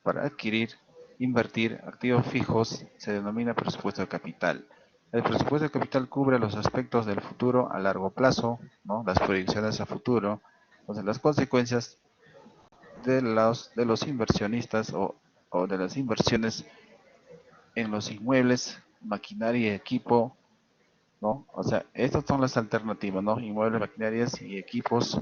para adquirir, invertir activos fijos se denomina presupuesto de capital. El presupuesto de capital cubre los aspectos del futuro a largo plazo, ¿no? Las proyecciones a futuro, entonces las consecuencias de los inversionistas o de las inversiones en los inmuebles, maquinaria y equipo, ¿no? O sea, estas son las alternativas, ¿no? Inmuebles, maquinarias y equipos,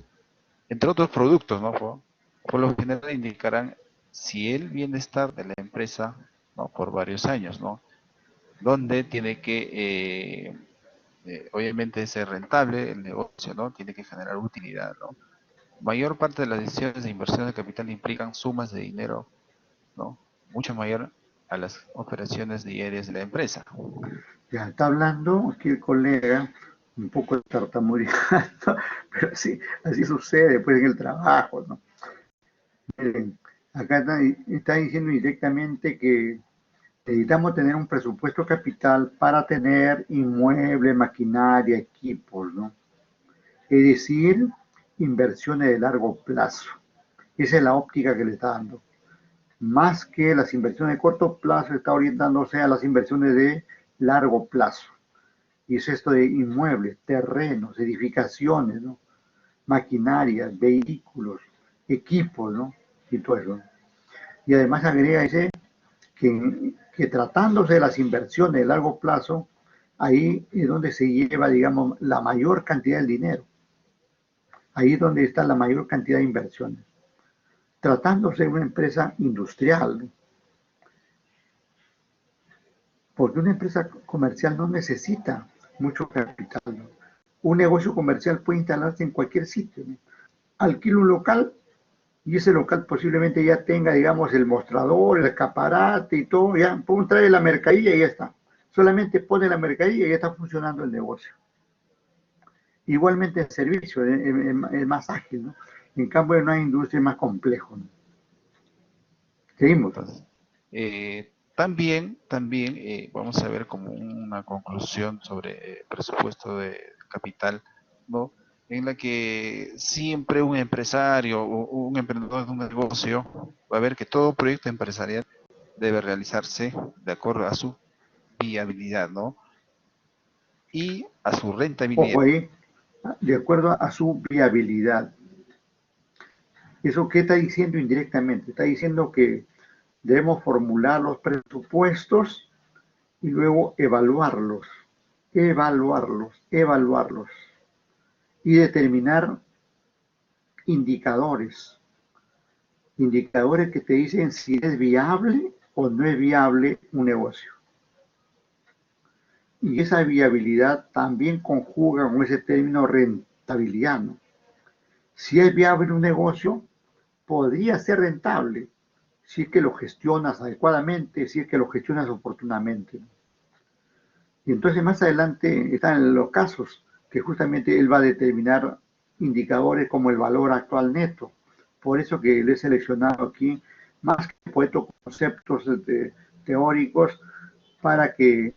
entre otros productos, ¿no? Por lo general indicarán si el bienestar de la empresa, ¿no? Por varios años, ¿no? Donde tiene que, obviamente, ser rentable el negocio, ¿no? Tiene que generar utilidad, ¿no? Mayor parte de las decisiones de inversión de capital implican sumas de dinero, ¿no? Mucho mayor a las operaciones diarias de la empresa. Ya está hablando aquí el colega, un poco tartamudeando, pero así sucede pues en el trabajo, ¿no? Miren, acá está diciendo directamente que necesitamos tener un presupuesto capital para tener inmuebles, maquinaria, equipos, ¿no? Es decir, inversiones de largo plazo. Esa es la óptica que le está dando. Más que las inversiones de corto plazo, está orientándose a las inversiones de largo plazo. Y es esto de inmuebles, terrenos, edificaciones, ¿no? maquinarias, vehículos, equipos, ¿no? Y todo eso. Y además agrega ese que tratándose de las inversiones de largo plazo, ahí es donde se lleva, digamos, la mayor cantidad de dinero. Ahí es donde está la mayor cantidad de inversiones. Tratándose de una empresa industrial, porque una empresa comercial no necesita mucho capital, ¿no? Un negocio comercial puede instalarse en cualquier sitio, ¿no? Alquila un local y ese local posiblemente ya tenga, digamos, el mostrador, el escaparate y todo, ya, trae la mercadería y ya está. Solamente pone la mercadería y ya está funcionando el negocio. Igualmente el servicio es más ágil, ¿no? En cambio, en una industria es más complejo, ¿no? Seguimos. Entonces, también vamos a ver como una conclusión sobre presupuesto de capital, ¿no? En la que siempre un empresario o un emprendedor de un negocio va a ver que todo proyecto empresarial debe realizarse de acuerdo a su viabilidad, ¿no? Y a su rentabilidad. Ojo ahí, de acuerdo a su viabilidad. ¿Eso qué está diciendo indirectamente? Está diciendo que debemos formular los presupuestos y luego evaluarlos, evaluarlos y determinar indicadores, indicadores que te dicen si es viable o no es viable un negocio. Y esa viabilidad también conjuga con ese término rentabilidad, ¿no? Si es viable un negocio, podría ser rentable si es que lo gestionas adecuadamente, si es que lo gestionas oportunamente. Y entonces más adelante están los casos que justamente él va a determinar indicadores como el valor actual neto. Por eso que le he seleccionado aquí más que puestos conceptos teóricos para que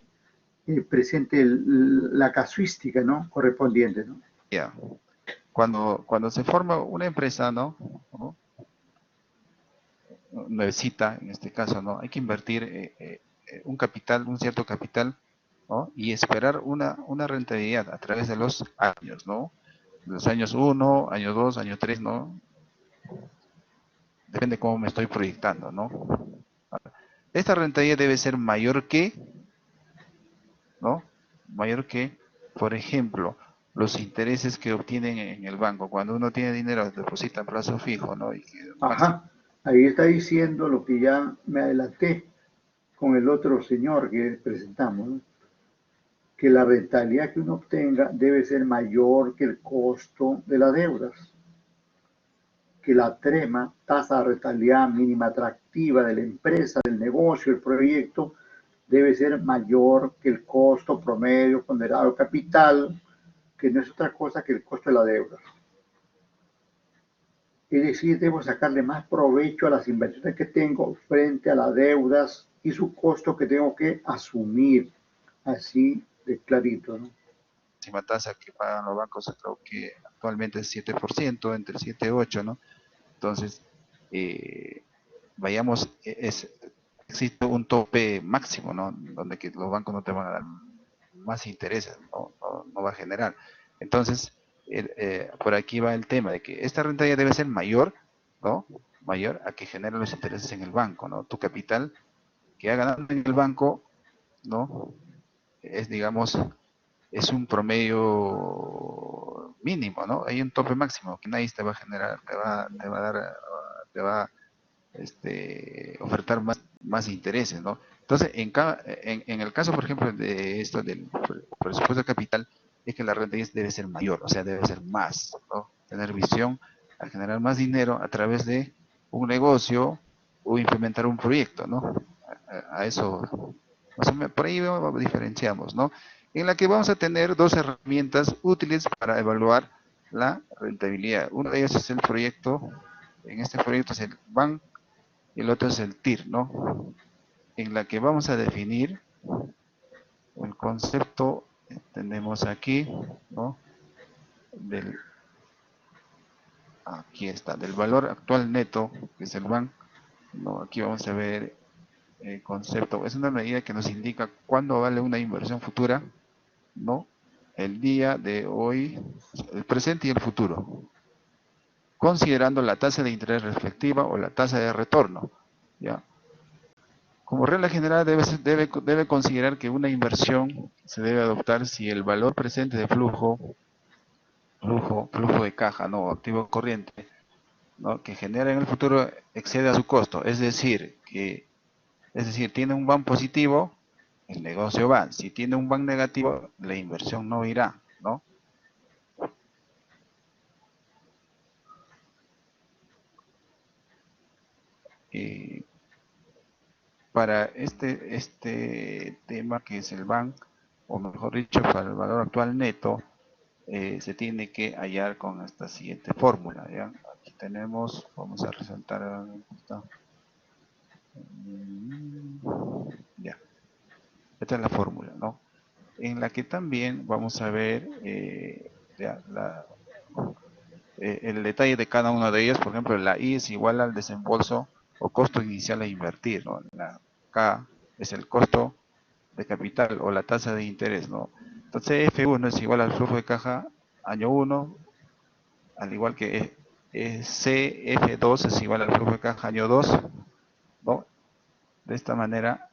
presente la casuística, ¿no? Correspondiente, ¿no? Ya. Cuando se forma una empresa, ¿no? Nuevecita, en este caso, ¿no? Hay que invertir un capital, un cierto capital, ¿no? Y esperar una rentabilidad a través de los años, ¿no? Los años 1, año 2, año 3, ¿no? Depende cómo me estoy proyectando, ¿no? Esta rentabilidad debe ser mayor que, ¿no? Mayor que, por ejemplo, los intereses que obtienen en el banco. Cuando uno tiene dinero, deposita en plazo fijo, ¿no? Y máximo. Ajá, ahí está diciendo lo que ya me adelanté con el otro señor que presentamos, ¿no? Que la rentabilidad que uno obtenga debe ser mayor que el costo de las deudas, que la TREMA, tasa de rentabilidad mínima atractiva de la empresa, del negocio, del proyecto, debe ser mayor que el costo promedio ponderado de capital, que no es otra cosa que el costo de la deuda. Es decir, debo sacarle más provecho a las inversiones que tengo frente a las deudas y su costo que tengo que asumir, así de clarito, ¿no? Máxima tasa que pagan los bancos, creo que actualmente es 7%, entre 7 y 8, ¿no? Entonces, vayamos, existe un tope máximo, ¿no? Donde que los bancos no te van a dar más intereses, no va a generar. Entonces, por aquí va el tema de que esta rentabilidad debe ser mayor, ¿no? Mayor a que generen los intereses en el banco, ¿no? Tu capital que ha ganado en el banco, ¿no? Es, digamos, es un promedio mínimo, ¿no? Hay un tope máximo que nadie te va a generar, te va a dar, te va a ofertar más intereses, ¿no? Entonces, en el caso, por ejemplo, de esto del presupuesto de capital, es que la rentabilidad debe ser mayor, o sea, debe ser más, ¿no? Tener visión a generar más dinero a través de un negocio o implementar un proyecto, ¿no? A eso, por ahí diferenciamos, ¿no? En la que vamos a tener dos herramientas útiles para evaluar la rentabilidad. Uno de ellos es el proyecto, en este proyecto es el BAN y el otro es el TIR, ¿no? En la que vamos a definir el concepto, tenemos aquí, ¿no? Aquí está, del valor actual neto, que es el BAN, ¿no? Aquí vamos a ver el concepto, es una medida que nos indica cuándo vale una inversión futura, ¿no? El día de hoy, el presente y el futuro. considerando la tasa de interés reflectiva o la tasa de retorno, ¿ya? Como regla general debe considerar que una inversión se debe adoptar si el valor presente de flujo de caja, no activo corriente, ¿no?, que genera en el futuro excede a su costo, es decir, tiene un VAN positivo, el negocio va. Si tiene un VAN negativo, la inversión no irá, ¿no? Y para este tema que es el VAN, o mejor dicho, para el valor actual neto, se tiene que hallar con esta siguiente fórmula, ¿ya? Aquí tenemos, vamos a resaltar esta. Ya, esta es la fórmula, ¿no? En la que también vamos a ver el detalle de cada una de ellas. Por ejemplo, la I es igual al desembolso o costo inicial a invertir, ¿no? La K es el costo de capital o la tasa de interés, ¿no? Entonces F1 es igual al flujo de caja año 1, al igual que CF2 es igual al flujo de caja año 2, ¿no? De esta manera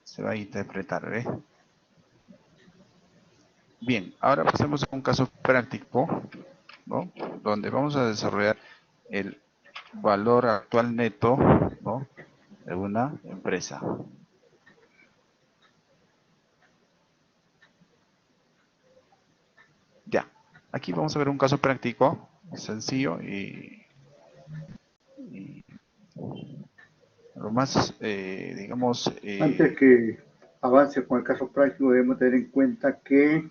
se va a interpretar, ¿ves? Bien, ahora pasemos a un caso práctico, ¿no?, donde vamos a desarrollar el valor actual neto, ¿no?, de una empresa. Ya, aquí vamos a ver un caso práctico, sencillo y lo más, digamos... Antes que avance con el caso práctico, debemos tener en cuenta que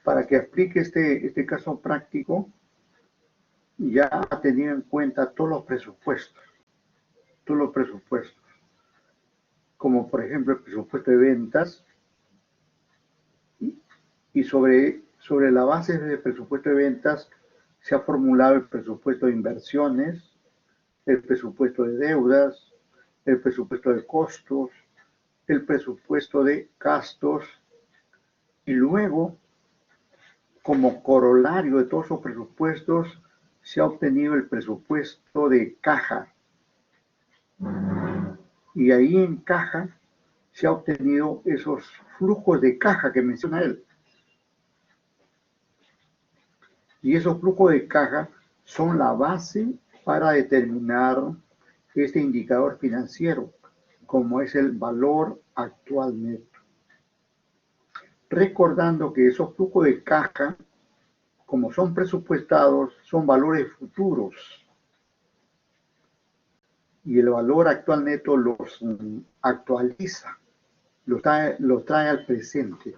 para que aplique este caso práctico, ya ha tenido en cuenta todos los presupuestos, como por ejemplo el presupuesto de ventas, y sobre la base del presupuesto de ventas se ha formulado el presupuesto de inversiones, el presupuesto de deudas, el presupuesto de costos, el presupuesto de gastos, y luego, como corolario de todos esos presupuestos, se ha obtenido el presupuesto de caja. Y ahí en caja se ha obtenido esos flujos de caja que menciona él. Y esos flujos de caja son la base para determinar este indicador financiero, como es el valor actual neto. Recordando que esos flujos de caja, como son presupuestados, son valores futuros. Y el valor actual neto los actualiza, los trae al presente.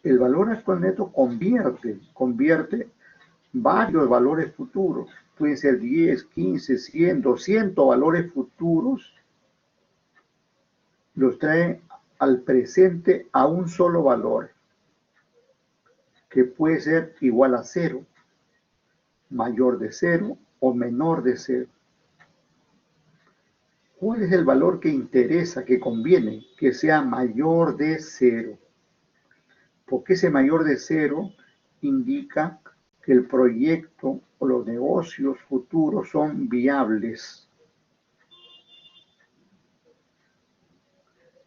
El valor actual neto convierte varios valores futuros. Pueden ser 10, 15, 100, 200 valores futuros. Los trae al presente a un solo valor, que puede ser igual a 0, mayor de 0 o menor de 0. ¿Cuál es el valor que interesa, que conviene? Que sea mayor de 0. Porque ese mayor de 0 indica que el proyecto o los negocios futuros son viables.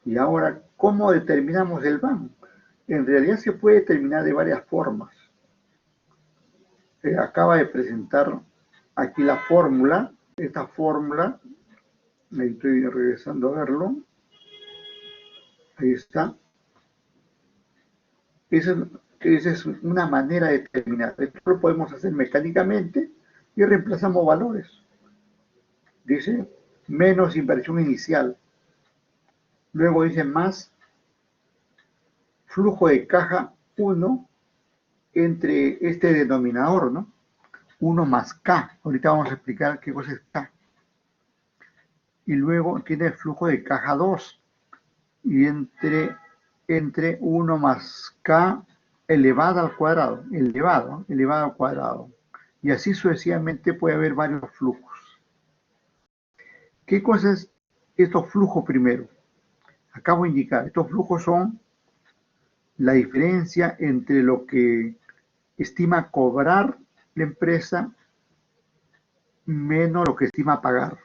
Y ahora, ¿cómo determinamos el VAN? En realidad se puede determinar de varias formas. Acaba de presentar aquí la fórmula. Esta fórmula, me estoy regresando a verlo. Ahí está. Esa es una manera de determinar. Esto lo podemos hacer mecánicamente y reemplazamos valores. Dice menos inversión inicial. Luego dice más flujo de caja 1 entre este denominador, ¿no? 1 más K. Ahorita vamos a explicar qué cosa es K. Y luego tiene el flujo de caja 2. Y entre 1 más K elevado al cuadrado. Elevado al cuadrado. Y así sucesivamente puede haber varios flujos. ¿Qué cosas estos flujos primero? Acabo de indicar, estos flujos son la diferencia entre lo que estima cobrar la empresa menos lo que estima pagar.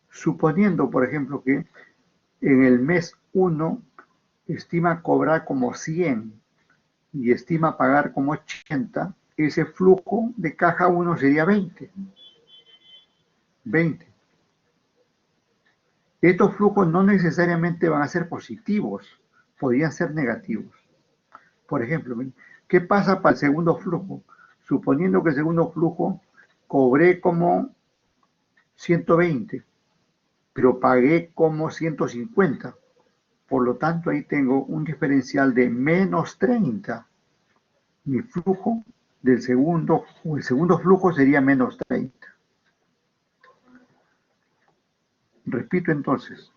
Suponiendo, por ejemplo, que en el mes 1 estima cobrar como 100 y estima pagar como 80, ese flujo de caja 1 sería 20. Estos flujos no necesariamente van a ser positivos, podrían ser negativos. Por ejemplo, ¿qué pasa para el segundo flujo? Suponiendo que el segundo flujo cobré como 120, pero pagué como 150. Por lo tanto, ahí tengo un diferencial de menos 30. Mi flujo del segundo, o el segundo flujo sería menos 30. Repito entonces,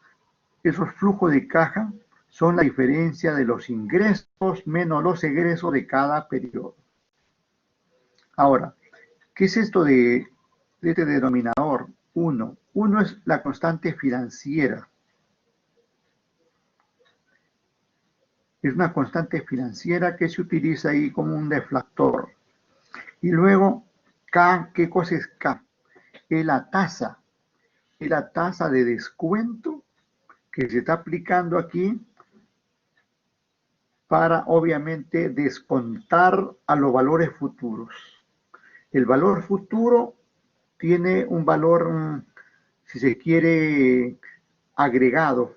esos flujos de caja son la diferencia de los ingresos menos los egresos de cada periodo. Ahora, ¿qué es esto de este denominador? 1. 1 es la constante financiera. Es una constante financiera que se utiliza ahí como un deflactor. Y luego, K, ¿qué cosa es K? Es la tasa. Es la tasa de descuento que se está aplicando aquí para, obviamente, descontar a los valores futuros. El valor futuro tiene un valor, si se quiere, agregado,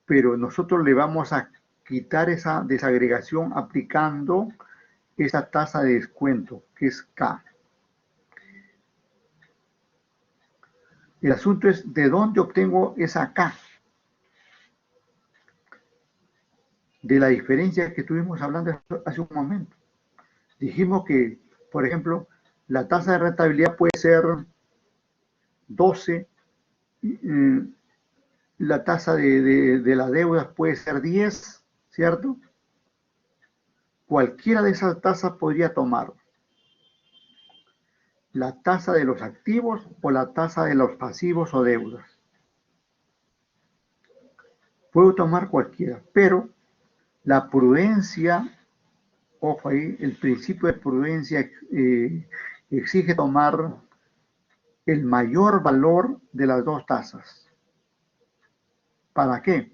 pero nosotros le vamos a quitar esa desagregación aplicando esa tasa de descuento, que es K. El asunto es de dónde obtengo esa K. De la diferencia que estuvimos hablando hace un momento. Dijimos que, por ejemplo, la tasa de rentabilidad puede ser 12, la tasa de las deudas puede ser 10, ¿cierto? Cualquiera de esas tasas podría tomar la tasa de los activos o la tasa de los pasivos o deudas. Puedo tomar cualquiera, pero la prudencia, ojo ahí, el principio de prudencia exige tomar el mayor valor de las dos tasas. ¿Para qué?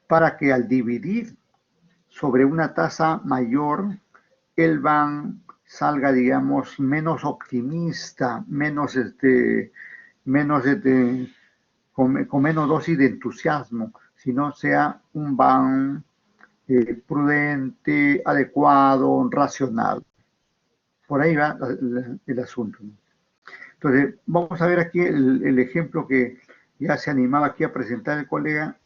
Para que al dividir sobre una tasa mayor, el BAN salga, digamos, menos optimista, con menos dosis de entusiasmo, sino sea un BAN prudente, adecuado, racional. Por ahí va el asunto. Entonces, vamos a ver aquí el ejemplo que ya se animaba aquí a presentar el colega.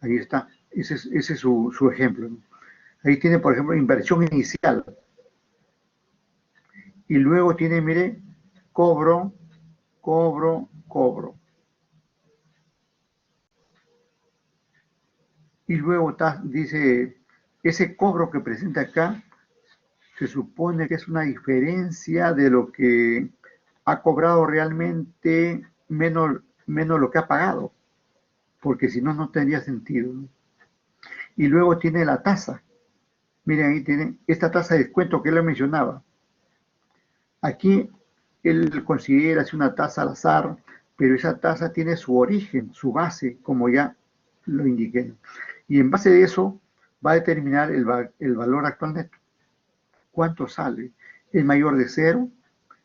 Ahí está, ese es su ejemplo. Ahí tiene, por ejemplo, inversión inicial. Y luego tiene, mire, cobro. Y luego dice, ese cobro que presenta acá, se supone que es una diferencia de lo que ha cobrado realmente menos lo que ha pagado, porque si no, no tendría sentido. Y luego tiene la tasa. Miren, ahí tiene esta tasa de descuento que él mencionaba. Aquí él considera es una tasa al azar, pero esa tasa tiene su origen, su base, como ya lo indiqué. Y en base de eso va a determinar el valor actual neto. ¿Cuánto sale? ¿Es mayor de cero?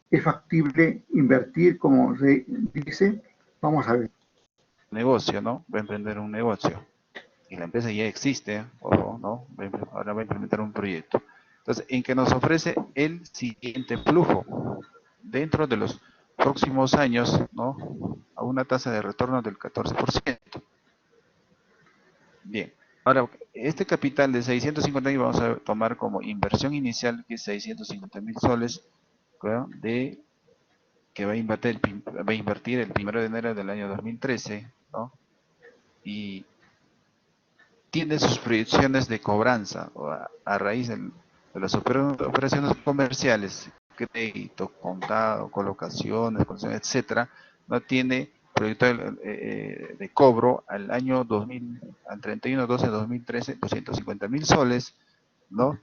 ¿Es factible invertir, como se dice? Vamos a ver. Negocio, ¿no? Va a emprender un negocio. Y la empresa ya existe, o no, ahora va a implementar un proyecto. Entonces, en que nos ofrece el siguiente flujo dentro de los próximos años, ¿no? A una tasa de retorno del 14%. Bien, ahora, este capital de 650.000 vamos a tomar como inversión inicial, que es 650.000 soles, ¿claro? Que va a invertir el 1 de enero del año 2013, ¿no? Y tiene sus proyecciones de cobranza a raíz de las operaciones comerciales, crédito, contado, colocaciones, etcétera, no tiene proyecto de cobro al año 2000, al 31/12/2013, 250.000 soles, ¿no?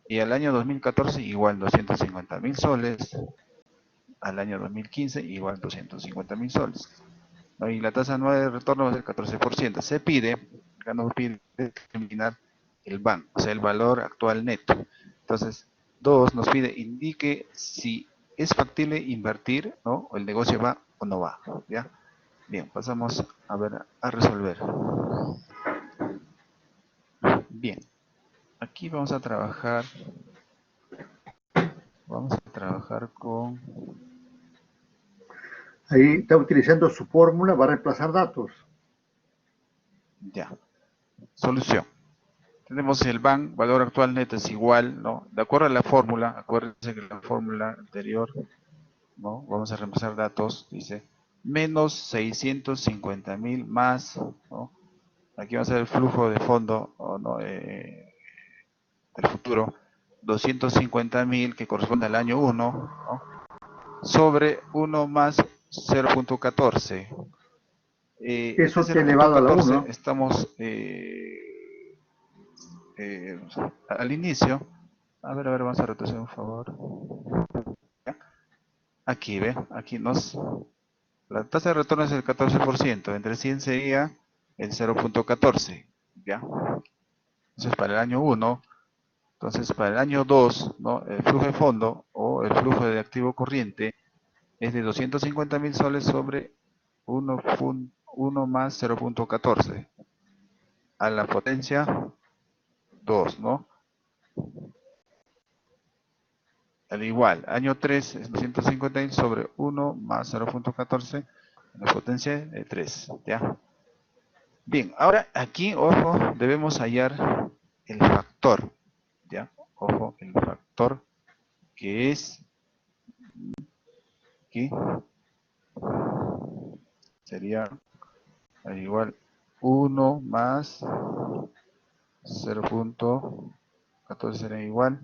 Y al año 2014 igual 250.000 soles, al año 2015 igual 250.000 soles, ¿no? Y la tasa anual de retorno va a ser 14%. Se pide, acá nos pide determinar el BAN, o sea, el valor actual neto. Entonces, 2 nos pide indique si es factible invertir, ¿no? O el negocio va o no va, ¿ya? Bien, pasamos a ver, a resolver. Bien, aquí vamos a trabajar con, Ahí está utilizando su fórmula, va a reemplazar datos. ya, solución. Tenemos el BAN, valor actual neto es igual, ¿no? De acuerdo a la fórmula, acuérdense que la fórmula anterior, ¿no? Vamos a reemplazar datos, dice, menos 650.000 más, ¿no? Aquí vamos a ver el flujo de fondo, ¿no? Del futuro, 250.000 que corresponde al año 1, ¿no? Sobre 1 más 0.14. Este Eso te elevado a la 0.14 1. estamos al inicio. A ver, vamos a retroceder un favor. Aquí, ¿ve? Aquí la tasa de retorno es el 14%, entre 100 sería el 0.14, ¿ya? Entonces para el año 1, entonces para el año 2, ¿no? El flujo de fondo o el flujo de activo corriente es de 250.000 soles sobre 1 más 0.14 a la potencia 2, ¿no? Al igual, año 3 es 250.000 sobre 1 más 0.14 a la potencia de 3, ¿ya? Bien, ahora aquí, ojo, debemos hallar el factor, ¿ya? Ojo, el factor que es, aquí, sería al igual 1 más 0.14 sería igual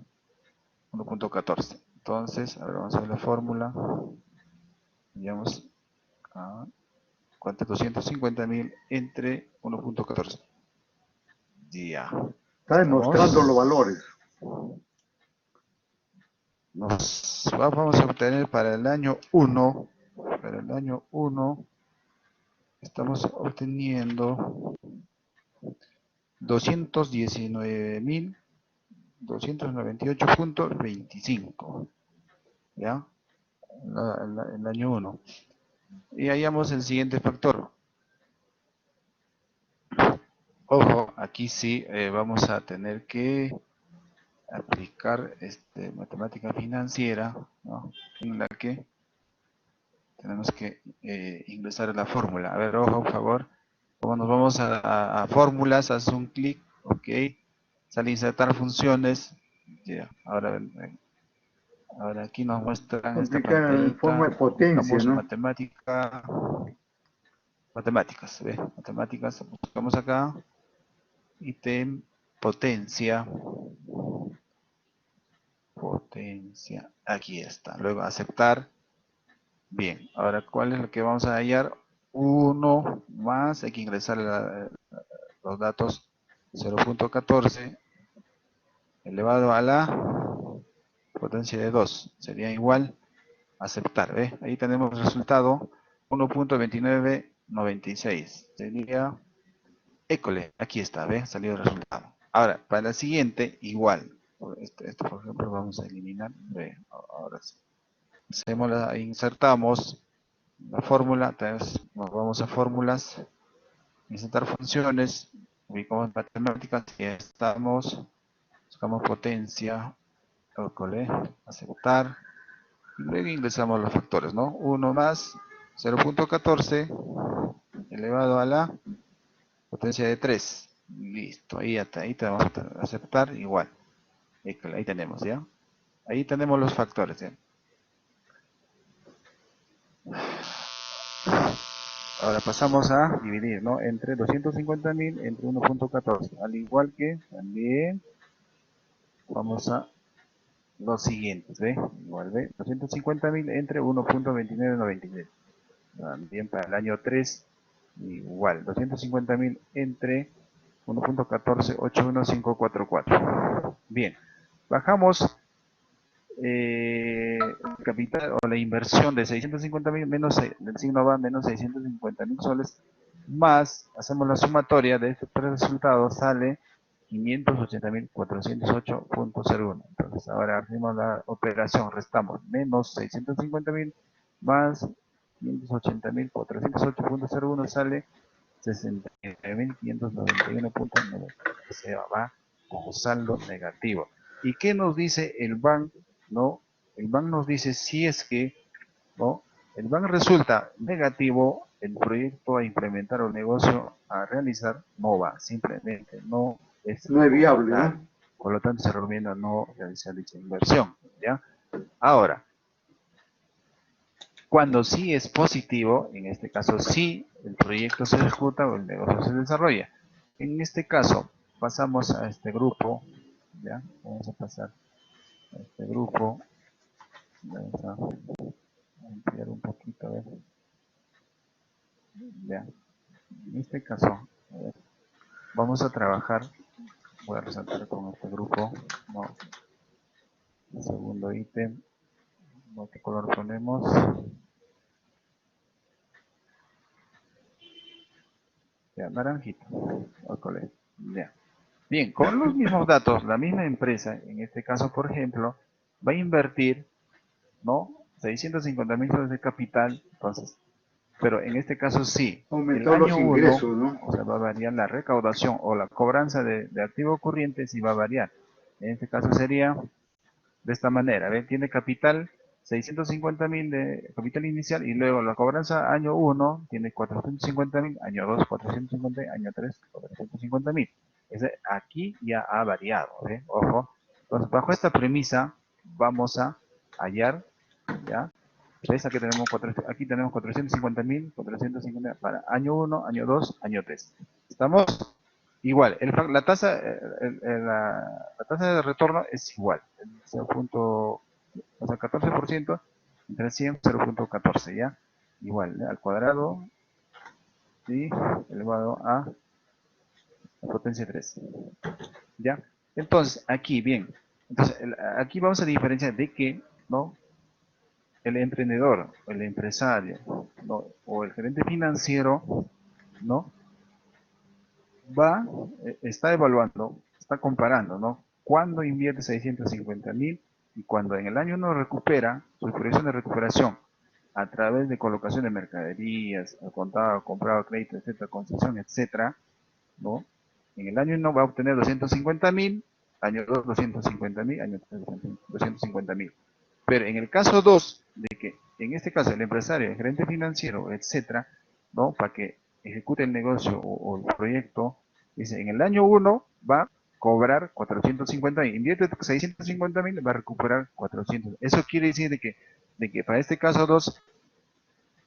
1.14. Entonces, a ver, vamos a ver la fórmula. Digamos, ¿cuánto? 250.000 entre 1.14. Ya. Está demostrando los valores. Vamos a obtener para el año 1, estamos obteniendo 219.298.25, ¿ya? El año 1. Y hallamos el siguiente factor. Ojo, aquí sí vamos a tener que aplicar matemática financiera, ¿no? En la que tenemos que ingresar la fórmula. A ver, ojo, por favor. Como nos vamos a fórmulas, haz un clic, ok. Sale insertar funciones. Ya, ahora aquí nos muestran esta Aplicar en pantallita. forma de potencia, Buscamos ¿no? matemáticas, ¿ve? Matemáticas, buscamos acá. Ítem, potencia. Potencia. Aquí está. Luego aceptar. Bien, ahora ¿cuál es lo que vamos a hallar? 1 más, hay que ingresar los datos 0.14 elevado a la potencia de 2. Sería igual aceptar, ¿ve? Ahí tenemos el resultado 1.2996. Sería, école, aquí está, ¿ve? Salió el resultado. Ahora, para la siguiente, igual. Esto por ejemplo vamos a eliminar, ¿ve? Ahora sí. Insertamos la fórmula, entonces nos vamos a fórmulas, insertar funciones, ubicamos matemáticas y estamos, buscamos potencia, cálcule, aceptar, y luego ingresamos los factores, ¿no? 1 más 0.14 elevado a la potencia de 3, listo, ahí tenemos que aceptar igual, ahí tenemos, ¿ya? Ahí tenemos los factores, ¿ya? Ahora pasamos a dividir, ¿no? Entre 250.000 entre 1.14. Al igual que también vamos a los siguientes, ¿ve? Igual, ¿ve? 250.000 entre 1.2993. También para el año 3, igual. 250.000 entre 1.1481544. Bien, bajamos capital o la inversión de 650.000 menos del signo va menos 650.000 soles, más hacemos la sumatoria de estos tres resultados, sale 580.408.01. Entonces ahora hacemos la operación, restamos menos 650.000 más 580.408.01, sale 69.591.9. O sea, va con saldo negativo. ¿Y qué nos dice el BAN? ¿No? El BAN nos dice si es que, ¿no?, el BAN resulta negativo, el proyecto a implementar o el negocio a realizar no va, simplemente no es No es viable, rentable. ¿no? Por lo tanto, se recomienda no realizar dicha inversión, ¿ya? Ahora, cuando sí es positivo, en este caso sí el proyecto se ejecuta o el negocio se desarrolla. En este caso, pasamos a este grupo, ¿ya? Vamos a pasar a este grupo, vamos a ampliar un poquito, a ver. Ya. En este caso, a ver, vamos a trabajar, voy a resaltar con este grupo, ¿no? El segundo ítem, ¿no? ¿Qué color ponemos? Ya, naranjito, o color, ya. Bien, con los mismos datos, la misma empresa, en este caso, por ejemplo, va a invertir, ¿no?, 650.000 soles de capital, entonces, pero en este caso sí, el Aumentar los año 1, ingresos, ¿no? o sea, va a variar la recaudación o la cobranza de activo corriente, sí va a variar. En este caso sería de esta manera, ¿ven? Tiene capital 650.000 de capital inicial y luego la cobranza año 1 tiene 450.000, año 2 450.000, año 3 450.000. Aquí ya ha variado, ¿eh? Ojo. Entonces, bajo esta premisa vamos a hallar, ¿ya? ¿Ves? Aquí tenemos 450.000, 450 para año 1, año 2, año 3. ¿Estamos? Igual, la tasa, la tasa de retorno es igual, 0. O sea, 14% entre 100, 0.14, ¿ya? Igual, ¿ya? Al cuadrado y elevado a la potencia 3, ¿ya? Entonces, aquí, bien, entonces, aquí vamos a diferenciar de que, ¿no?, el emprendedor, el empresario, ¿no?, o el gerente financiero, ¿no?, está evaluando, está comparando, ¿no?, cuando invierte 650.000 y cuando en el año 1 recupera, su proyección de recuperación a través de colocación de mercaderías, contado, comprado, crédito, etcétera, concesión, etcétera, ¿no? En el año 1 va a obtener 250.000, año 2 250.000, año 3 250.000. Pero en el caso 2, de que en este caso el empresario, el gerente financiero, etcétera, ¿no?, para que ejecute el negocio o el proyecto, dice, en el año 1 va a cobrar 450.000, invierte 650.000, va a recuperar 400. Eso quiere decir de que para este caso 2,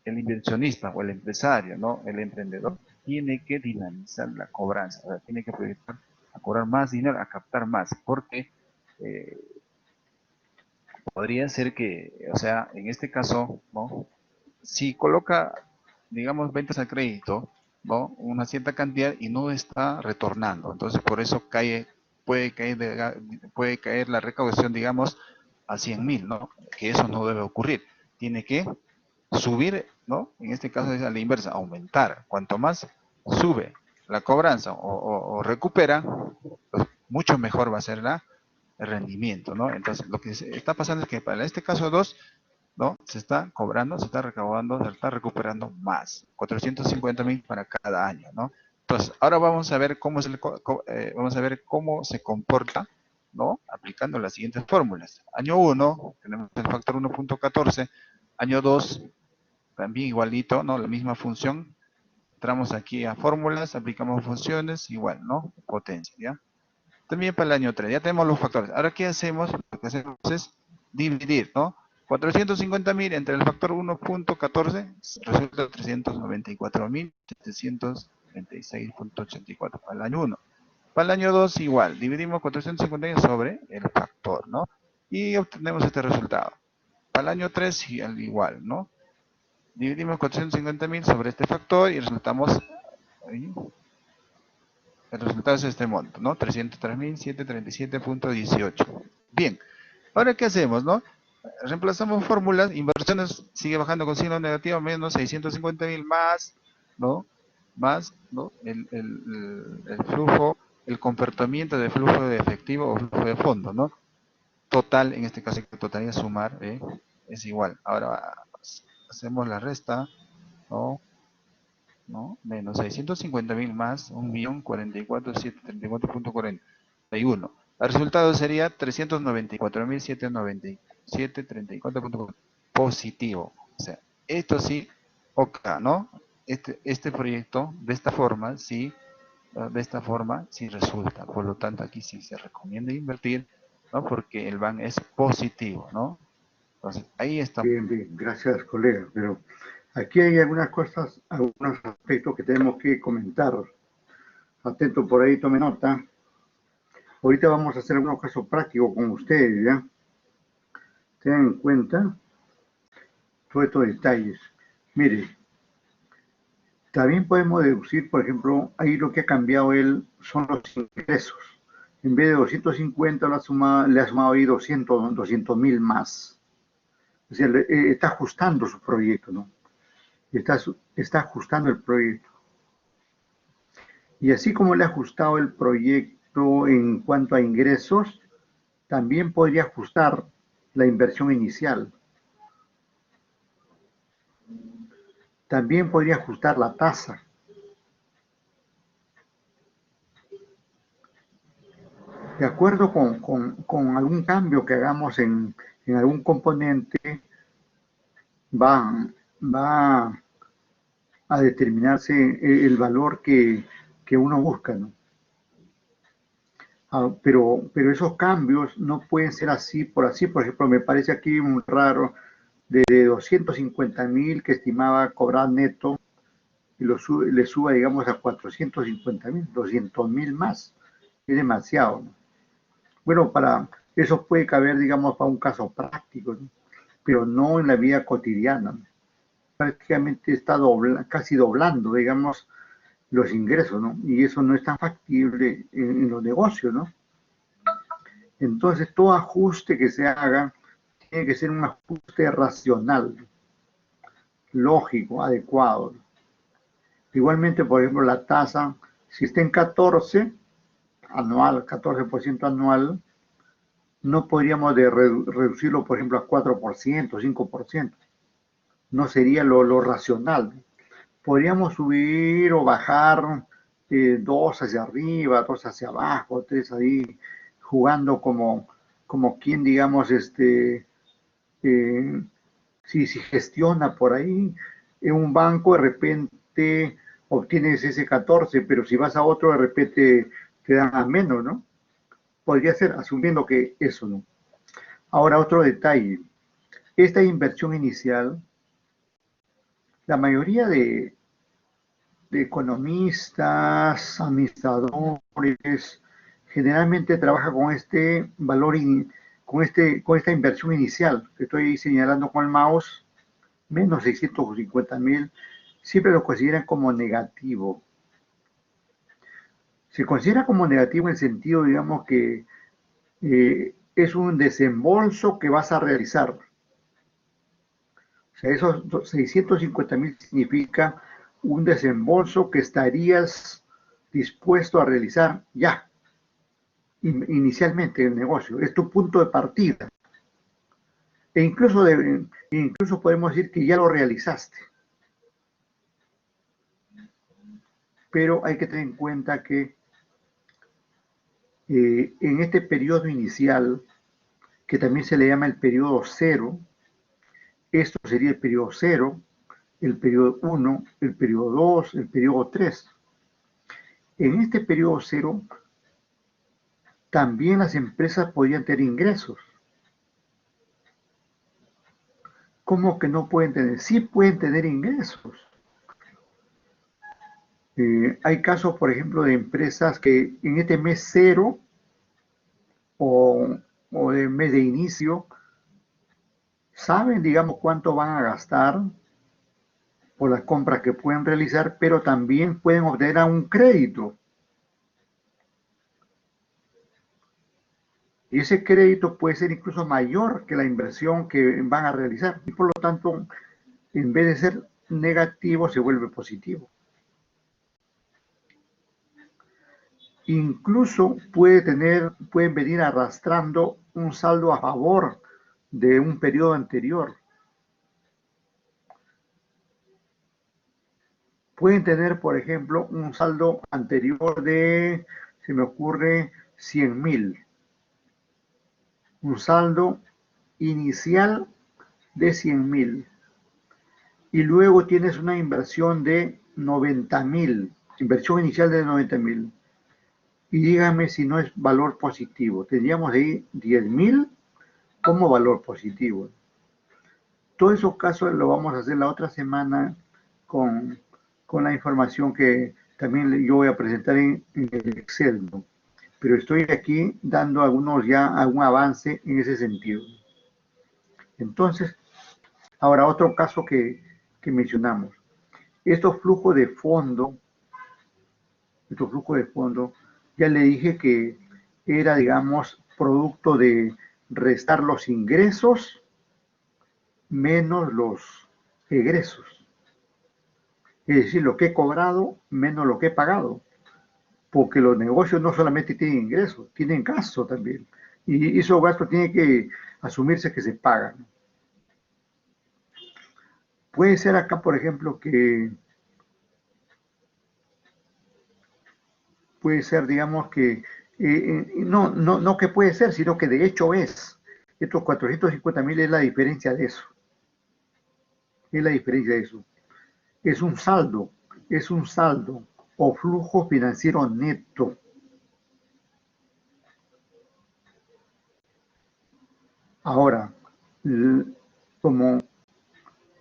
el inversionista o el empresario, ¿no?, el emprendedor, tiene que dinamizar la cobranza, o sea, tiene que proyectar a cobrar más dinero, a captar más, porque eh, podría ser que, o sea, en este caso, ¿no?, si coloca, digamos, ventas al crédito, ¿no?, una cierta cantidad y no está retornando, entonces por eso puede caer la recaudación, digamos, a 100.000, ¿no?, que eso no debe ocurrir. Tiene que subir, ¿no? En este caso es a la inversa, aumentar. Cuanto más sube la cobranza o recupera, pues mucho mejor va a ser el rendimiento, ¿no? Entonces, lo que está pasando es que para este caso 2, ¿no?, se está cobrando, se está recaudando, se está recuperando más, 450.000 para cada año, ¿no? Entonces, ahora vamos a ver vamos a ver cómo se comporta, ¿no?, aplicando las siguientes fórmulas. Año 1, tenemos el factor 1.14, año 2, también igualito, ¿no?, la misma función. Entramos aquí a fórmulas, aplicamos funciones, igual, ¿no?, potencia, ¿ya? También para el año 3, ya tenemos los factores. Ahora, ¿qué hacemos? Lo que hacemos es dividir, ¿no? 450.000 entre el factor 1.14 resulta 394.726.84 para el año 1. Para el año 2 igual, dividimos 450 sobre el factor, ¿no? Y obtenemos este resultado. Para el año 3 igual, ¿no? Dividimos 450.000 sobre este factor y resultamos ahí, El resultado es este monto, ¿no? 303.737.18. Bien, ahora ¿qué hacemos, no? Reemplazamos fórmulas, inversiones sigue bajando con signo negativo, menos 650.000 más, ¿no? Más, ¿no? El flujo, el comportamiento de flujo de efectivo o flujo de fondo, ¿no? Total, en este caso hay que totalidad sumar, es igual. Ahora hacemos la resta, ¿no? ¿No? Menos 650.000 más 1.044.734.41. El resultado sería 394.797.34 positivo. O sea, esto sí, ok, ¿no? Este proyecto, de esta forma, sí resulta. Por lo tanto, aquí sí se recomienda invertir, ¿no? Porque el BAN es positivo, ¿no? Entonces, ahí está. Bien, bien, gracias, colega. Pero aquí hay algunas cosas, algunos aspectos que tenemos que comentar. Atento por ahí, tome nota. Ahorita vamos a hacer algunos casos prácticos con ustedes, ¿ya? Tengan en cuenta todos estos detalles. Mire, también podemos deducir, por ejemplo, ahí lo que ha cambiado él son los ingresos. En vez de 250 le ha sumado ahí 200.000 más. O sea, está ajustando su proyecto, ¿no? Está ajustando el proyecto. Y así como le ha ajustado el proyecto en cuanto a ingresos, también podría ajustar la inversión inicial. También podría ajustar la tasa. De acuerdo con algún cambio que hagamos en algún componente, va, va a determinarse el valor que uno busca, ¿no? Pero esos cambios no pueden ser así. Por ejemplo, me parece aquí un raro de 250.000 que estimaba cobrar neto y le suba, digamos, a 450.000, 200.000 más. Es demasiado, ¿no? Bueno, eso puede caber, digamos, para un caso práctico, ¿no? Pero no en la vida cotidiana, ¿no? Prácticamente está casi doblando, digamos, los ingresos, ¿no? Y eso no es tan factible en los negocios, ¿no? Entonces, todo ajuste que se haga tiene que ser un ajuste racional, lógico, adecuado. Igualmente, por ejemplo, la tasa, si está en 14 anual, 14% anual, no podríamos reducirlo, por ejemplo, a 4%, 5%. No sería lo racional. Podríamos subir o bajar dos hacia arriba, dos hacia abajo, tres ahí, jugando como quien, digamos, eh, si gestiona por ahí. En un banco de repente obtienes ese 14, pero si vas a otro de repente te dan a menos, ¿no? Podría ser, asumiendo que eso, ¿no? Ahora, otro detalle. Esta inversión inicial, la mayoría de economistas, administradores, generalmente trabaja con este valor, con esta inversión inicial que estoy señalando con el mouse, menos 650.000, siempre lo consideran como negativo. Se considera como negativo en el sentido, digamos, que es un desembolso que vas a realizar. O sea, esos 650.000 significa un desembolso que estarías dispuesto a realizar ya, inicialmente el negocio. Es tu punto de partida. Incluso podemos decir que ya lo realizaste. Pero hay que tener en cuenta que en este periodo inicial, que también se le llama el periodo cero, esto sería el periodo cero, el periodo 1, el periodo 2, el periodo 3. En este periodo cero, también las empresas podrían tener ingresos. ¿Cómo que no pueden tener? Sí pueden tener ingresos. Hay casos, por ejemplo, de empresas que en este mes cero o de mes de inicio saben, digamos, cuánto van a gastar por las compras que pueden realizar, pero también pueden obtener un crédito. Y ese crédito puede ser incluso mayor que la inversión que van a realizar. Y por lo tanto, en vez de ser negativo, se vuelve positivo. Incluso pueden venir arrastrando un saldo a favor de un periodo anterior. Pueden tener, por ejemplo, un saldo anterior de, se me ocurre, 100.000. Un saldo inicial de 100.000. Y luego tienes una inversión de 90.000. Inversión inicial de 90.000. Y dígame si no es valor positivo. Tendríamos ahí 10.000 como valor positivo. Todos esos casos lo vamos a hacer la otra semana con la información que también yo voy a presentar en el Excel, ¿no? Pero estoy aquí dando algún avance en ese sentido. Entonces, ahora otro caso que mencionamos. Estos flujos de fondo, ya le dije que era, digamos, producto de restar los ingresos menos los egresos. Es decir, lo que he cobrado menos lo que he pagado. Porque los negocios no solamente tienen ingresos, tienen gastos también. Y esos gastos tienen que asumirse que se pagan. Puede ser acá, por ejemplo, que puede ser, digamos, que no que puede ser, sino que de hecho es. Estos 450.000 es la diferencia de eso. Es la diferencia de eso. Es un saldo o flujo financiero neto. Ahora, como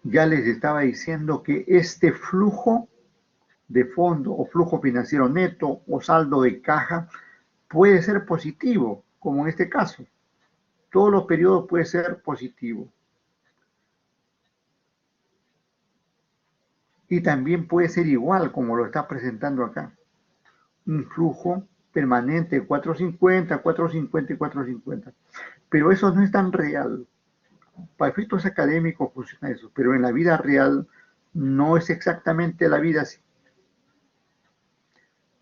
ya les estaba diciendo que este flujo de fondo o flujo financiero neto o saldo de caja puede ser positivo, como en este caso. Todos los periodos puede ser positivo. Y también puede ser igual, como lo está presentando acá. Un flujo permanente de 450, 450 y 450. Pero eso no es tan real. Para efectos académicos funciona eso, pero en la vida real no es exactamente la vida así.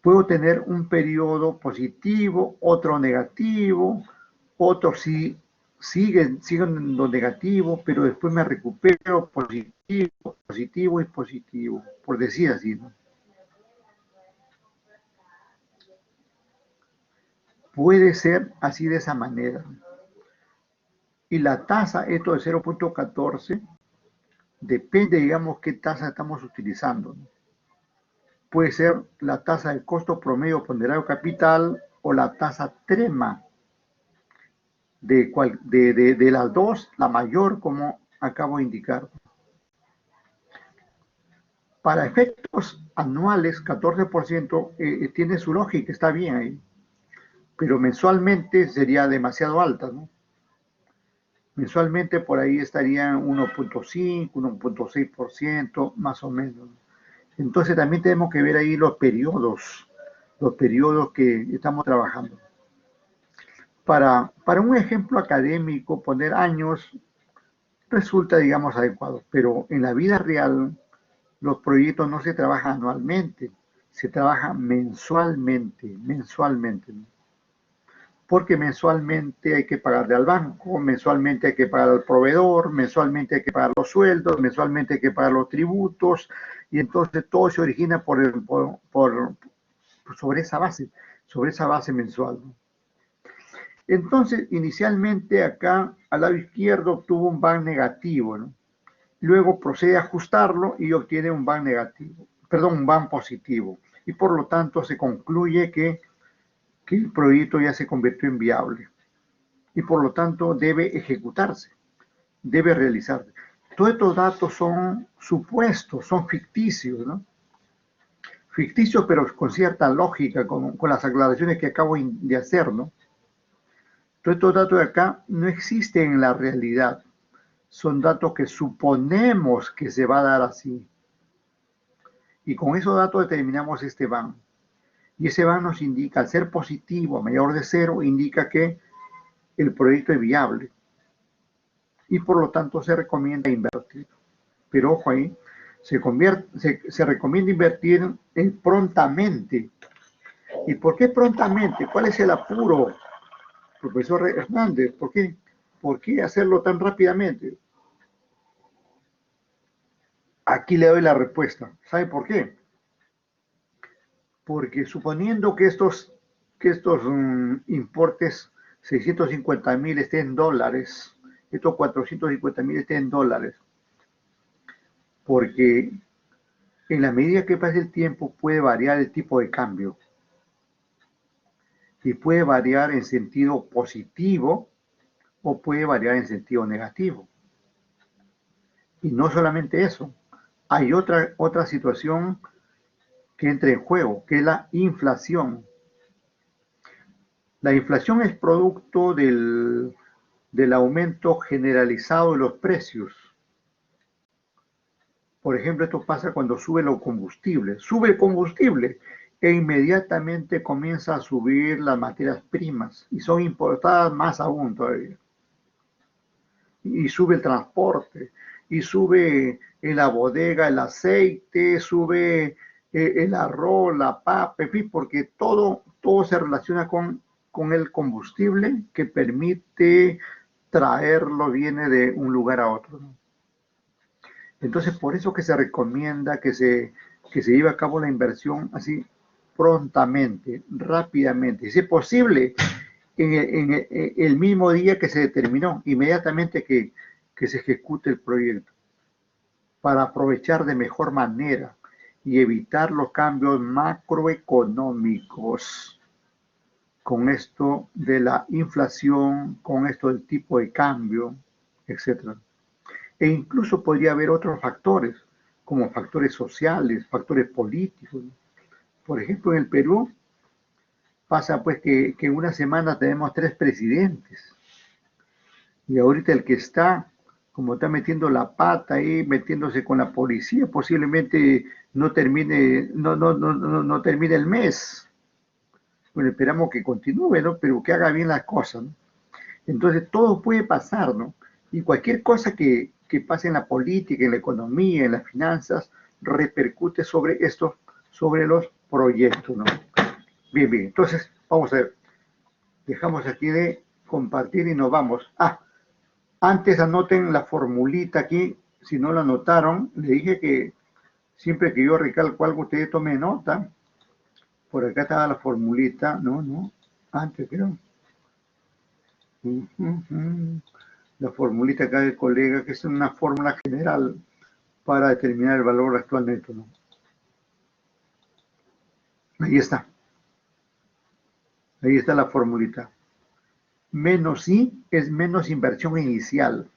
Puedo tener un periodo positivo, otro negativo, otro sí siguen en lo negativo, pero después me recupero positivo y positivo, por decir así, ¿no? Puede ser así de esa manera. Y la tasa, esto de 0.14, depende, digamos, qué tasa estamos utilizando, ¿no? Puede ser la tasa de costo promedio ponderado capital o la tasa TREMA. De las dos, la mayor, como acabo de indicar. Para efectos anuales, 14% tiene su lógica, está bien ahí. Pero mensualmente sería demasiado alta, ¿no? Mensualmente por ahí estaría 1.5, 1.6%, más o menos. Entonces también tenemos que ver ahí los periodos que estamos trabajando. Para un ejemplo académico, poner años resulta, digamos, adecuado, pero en la vida real los proyectos no se trabajan anualmente, se trabaja mensualmente, ¿no? Porque mensualmente hay que pagarle al banco, mensualmente hay que pagar al proveedor, mensualmente hay que pagar los sueldos, mensualmente hay que pagar los tributos, y entonces todo se origina sobre esa base mensual, ¿no? Entonces, inicialmente acá al lado izquierdo obtuvo un BAN negativo, ¿no? Luego procede a ajustarlo y obtiene un BAN negativo, perdón, un BAN positivo. Y por lo tanto se concluye que el proyecto ya se convirtió en viable. Y por lo tanto debe ejecutarse, debe realizarse. Todos estos datos son supuestos, son ficticios, ¿no? Ficticios, pero con cierta lógica, con las aclaraciones que acabo de hacer, ¿no? Todos estos datos de acá no existen en la realidad. Son datos que suponemos que se va a dar así. Y con esos datos determinamos este BAN. Y ese BAN nos indica, al ser positivo, mayor de 0, indica que el proyecto es viable y por lo tanto se recomienda invertir. Pero ojo ahí, se recomienda invertir prontamente. ¿Y por qué prontamente? ¿Cuál es el apuro, profesor Hernández? ¿Por qué hacerlo tan rápidamente? Aquí le doy la respuesta. ¿Sabe por qué? Porque suponiendo que estos importes 650.000 estén en dólares, estos 450.000 estén en dólares, porque en la medida que pase el tiempo puede variar el tipo de cambio y puede variar en sentido positivo o puede variar en sentido negativo. Y no solamente eso, hay otra situación que entra en juego, que es la inflación. La inflación es producto del aumento generalizado de los precios. Por ejemplo, esto pasa cuando sube los combustibles. Sube el combustible e inmediatamente comienza a subir las materias primas y son importadas más aún todavía. Y sube el transporte, y sube en la bodega el aceite, sube el arroz, la papa, en fin, porque todo se relaciona con el combustible que permite traerlo, viene de un lugar a otro, ¿no? Entonces, por eso que se recomienda que se lleve a cabo la inversión así prontamente, rápidamente, si es posible, en el mismo día que se determinó, inmediatamente que se ejecute el proyecto, para aprovechar de mejor manera y evitar los cambios macroeconómicos con esto de la inflación, con esto del tipo de cambio, etc. E incluso podría haber otros factores, como factores sociales, factores políticos. Por ejemplo, en el Perú pasa pues que en una semana tenemos 3 presidentes. Y ahorita el que está, como está metiendo la pata ahí, metiéndose con la policía, posiblemente no termine, no termine el mes. Bueno, esperamos que continúe, ¿no? Pero que haga bien las cosas, ¿no? Entonces todo puede pasar, ¿no? Y cualquier cosa que pase en la política, en la economía, en las finanzas, repercute sobre esto, sobre los proyectos, ¿no? Bien, bien. Entonces, vamos a ver. Dejamos aquí de compartir y nos vamos. Antes anoten la formulita aquí, si no la anotaron, le dije que siempre que yo recalco algo, ustedes tomen nota. Por acá estaba la formulita, no, antes creo. La formulita acá del colega, que es una fórmula general para determinar el valor actual neto, ¿no? Ahí está la formulita. Menos I es menos inversión inicial.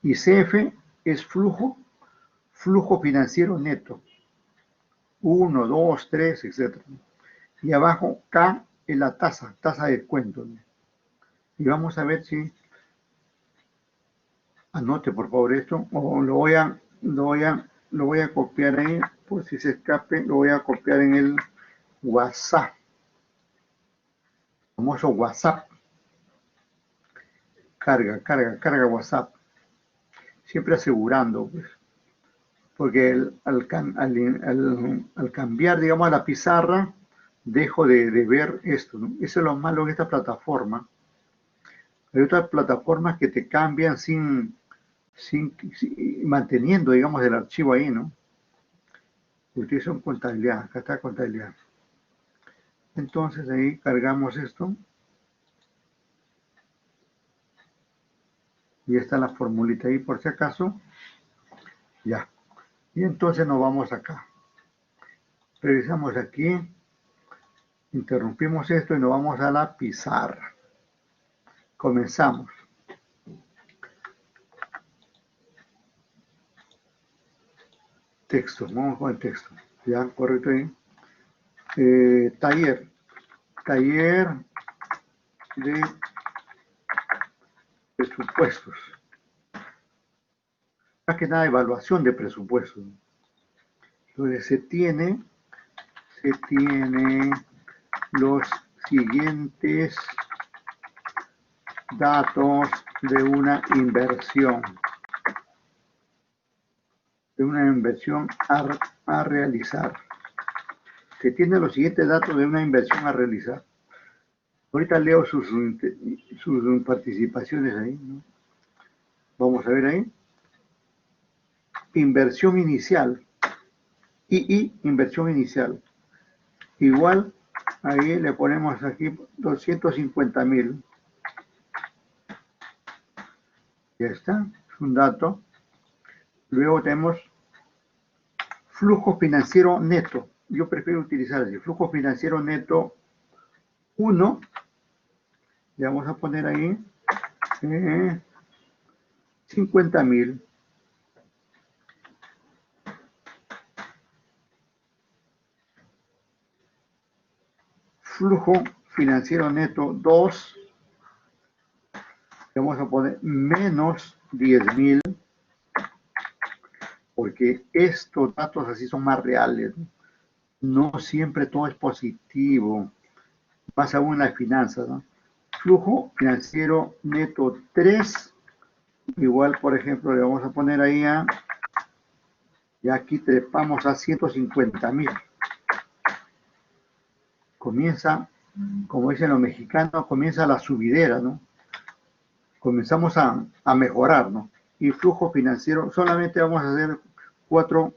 Y CF es flujo financiero neto. 1, 2, 3, etc. Y abajo K es la tasa de descuento, ¿no? Y vamos a ver si anote por favor esto, o lo voy a copiar ahí, por si se escape, lo voy a copiar en el WhatsApp, el famoso WhatsApp. Carga WhatsApp, siempre asegurando, pues, porque al cambiar, digamos, a la pizarra, dejo de ver esto, ¿no? Eso es lo malo de esta plataforma. Hay otras plataformas que te cambian sin manteniendo, digamos, el archivo ahí, ¿no? Ustedes son contabilidad, acá está contabilidad. Entonces ahí cargamos esto. Y está la formulita ahí por si acaso. Ya. Y entonces nos vamos acá. Revisamos aquí. Interrumpimos esto y nos vamos a la pizarra. Comenzamos. Texto, vamos con el texto. Ya, correcto ahí. Taller de presupuestos. Más que nada, evaluación de presupuestos. Entonces, se tiene los siguientes datos de una inversión. De una inversión a realizar. Se tiene los siguientes datos de una inversión a realizar. Ahorita leo sus participaciones ahí, ¿no? Vamos a ver ahí. Inversión inicial. Inversión inicial. Igual, ahí le ponemos aquí 250.000. Ya está, es un dato. Luego tenemos flujo financiero neto. Yo prefiero utilizar el flujo financiero neto 1. Le vamos a poner ahí 50.000. Flujo financiero neto 2. Le vamos a poner menos 10.000. Porque estos datos así son más reales. No siempre todo es positivo. Más aún en las finanzas, ¿no? Flujo financiero neto 3. Igual, por ejemplo, le vamos a poner ahí y aquí trepamos a 150.000. Comienza, como dicen los mexicanos, comienza la subidera, ¿no? Comenzamos a mejorar, ¿no? Y flujo financiero, solamente vamos a hacer 4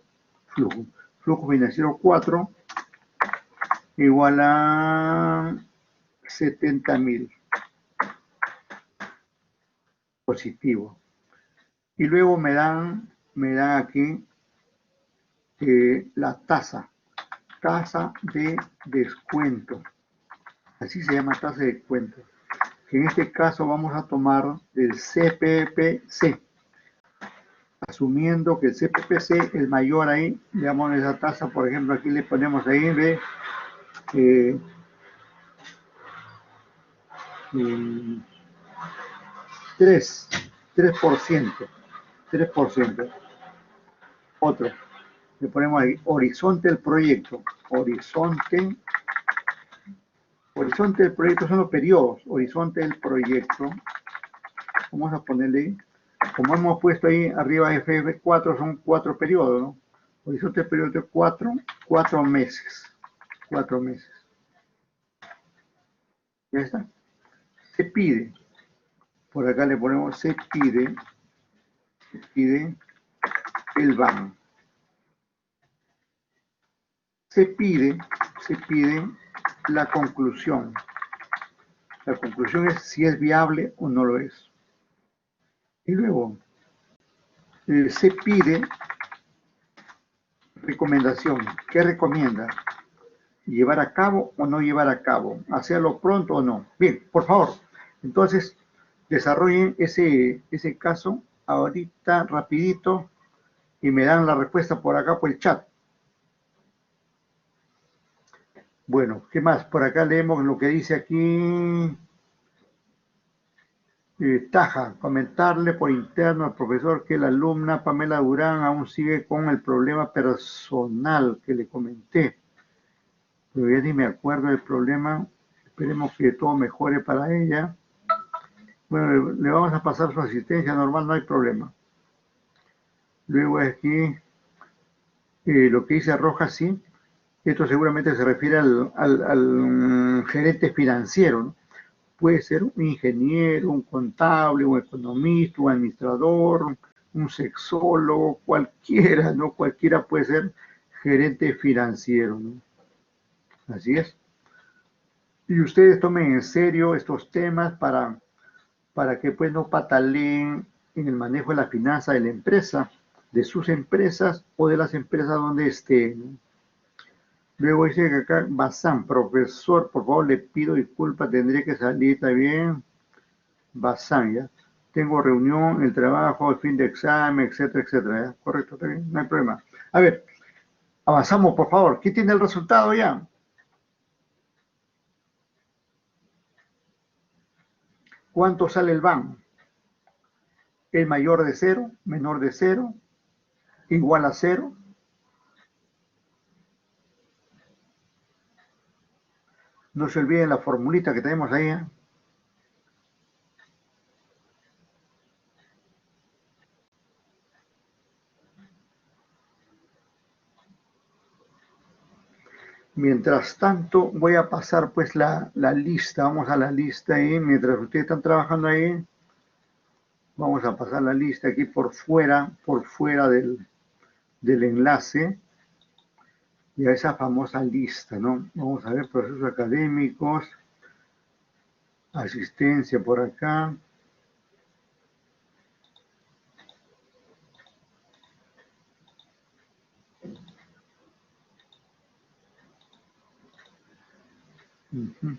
flujos. Flujo financiero 4 igual a 70.000. Positivo. Y luego me dan aquí la tasa de descuento. Así se llama tasa de descuento. Que en este caso vamos a tomar del CPPC. Asumiendo que el CPPC es mayor ahí, digamos esa tasa, por ejemplo, aquí le ponemos ahí de 3%. Otro. Le ponemos ahí horizonte del proyecto. Horizonte del proyecto son los periodos. Horizonte del proyecto. Vamos a ponerle, como hemos puesto ahí arriba FF4, son 4 periodos, ¿no? Horizonte del periodo de 4 meses. 4 meses. Ya está. Se pide. Por acá le ponemos se pide el BAN. Se pide la conclusión. La conclusión es si es viable o no lo es. Y luego, se pide recomendación. ¿Qué recomienda? ¿Llevar a cabo o no llevar a cabo? ¿Hacerlo pronto o no? Bien, por favor. Entonces, desarrollen ese caso ahorita rapidito y me dan la respuesta por acá por el chat. Bueno, ¿qué más? Por acá leemos lo que dice aquí. Taja, comentarle por interno al profesor que la alumna Pamela Durán aún sigue con el problema personal que le comenté. Pero ya ni me acuerdo del problema. Esperemos que todo mejore para ella. Bueno, le vamos a pasar su asistencia normal, no hay problema. Luego aquí, lo que dice Rojas, sí. Esto seguramente se refiere al gerente financiero, ¿no? Puede ser un ingeniero, un contable, un economista, un administrador, un sexólogo, cualquiera, ¿no? Cualquiera puede ser gerente financiero, ¿no? Así es. Y ustedes tomen en serio estos temas para que pues no pataleen en el manejo de la finanza de la empresa, de sus empresas o de las empresas donde estén, ¿no? Luego dice que acá, Bazán, profesor, por favor le pido disculpas, tendré que salir, ¿está bien? Bazán, ¿ya? Tengo reunión, el trabajo, el fin de examen, etcétera, etcétera, ¿ya? Correcto, está bien, no hay problema. A ver, avanzamos, por favor. ¿Quién tiene el resultado ya? ¿Cuánto sale el BAN? ¿El mayor de 0, menor de 0, igual a 0? No se olviden la formulita que tenemos ahí, ¿eh? Mientras tanto, voy a pasar pues la lista. Vamos a la lista ahí. Mientras ustedes están trabajando ahí, vamos a pasar la lista aquí por fuera del enlace. Y a esa famosa lista, ¿no? Vamos a ver procesos académicos, asistencia por acá. Ujú.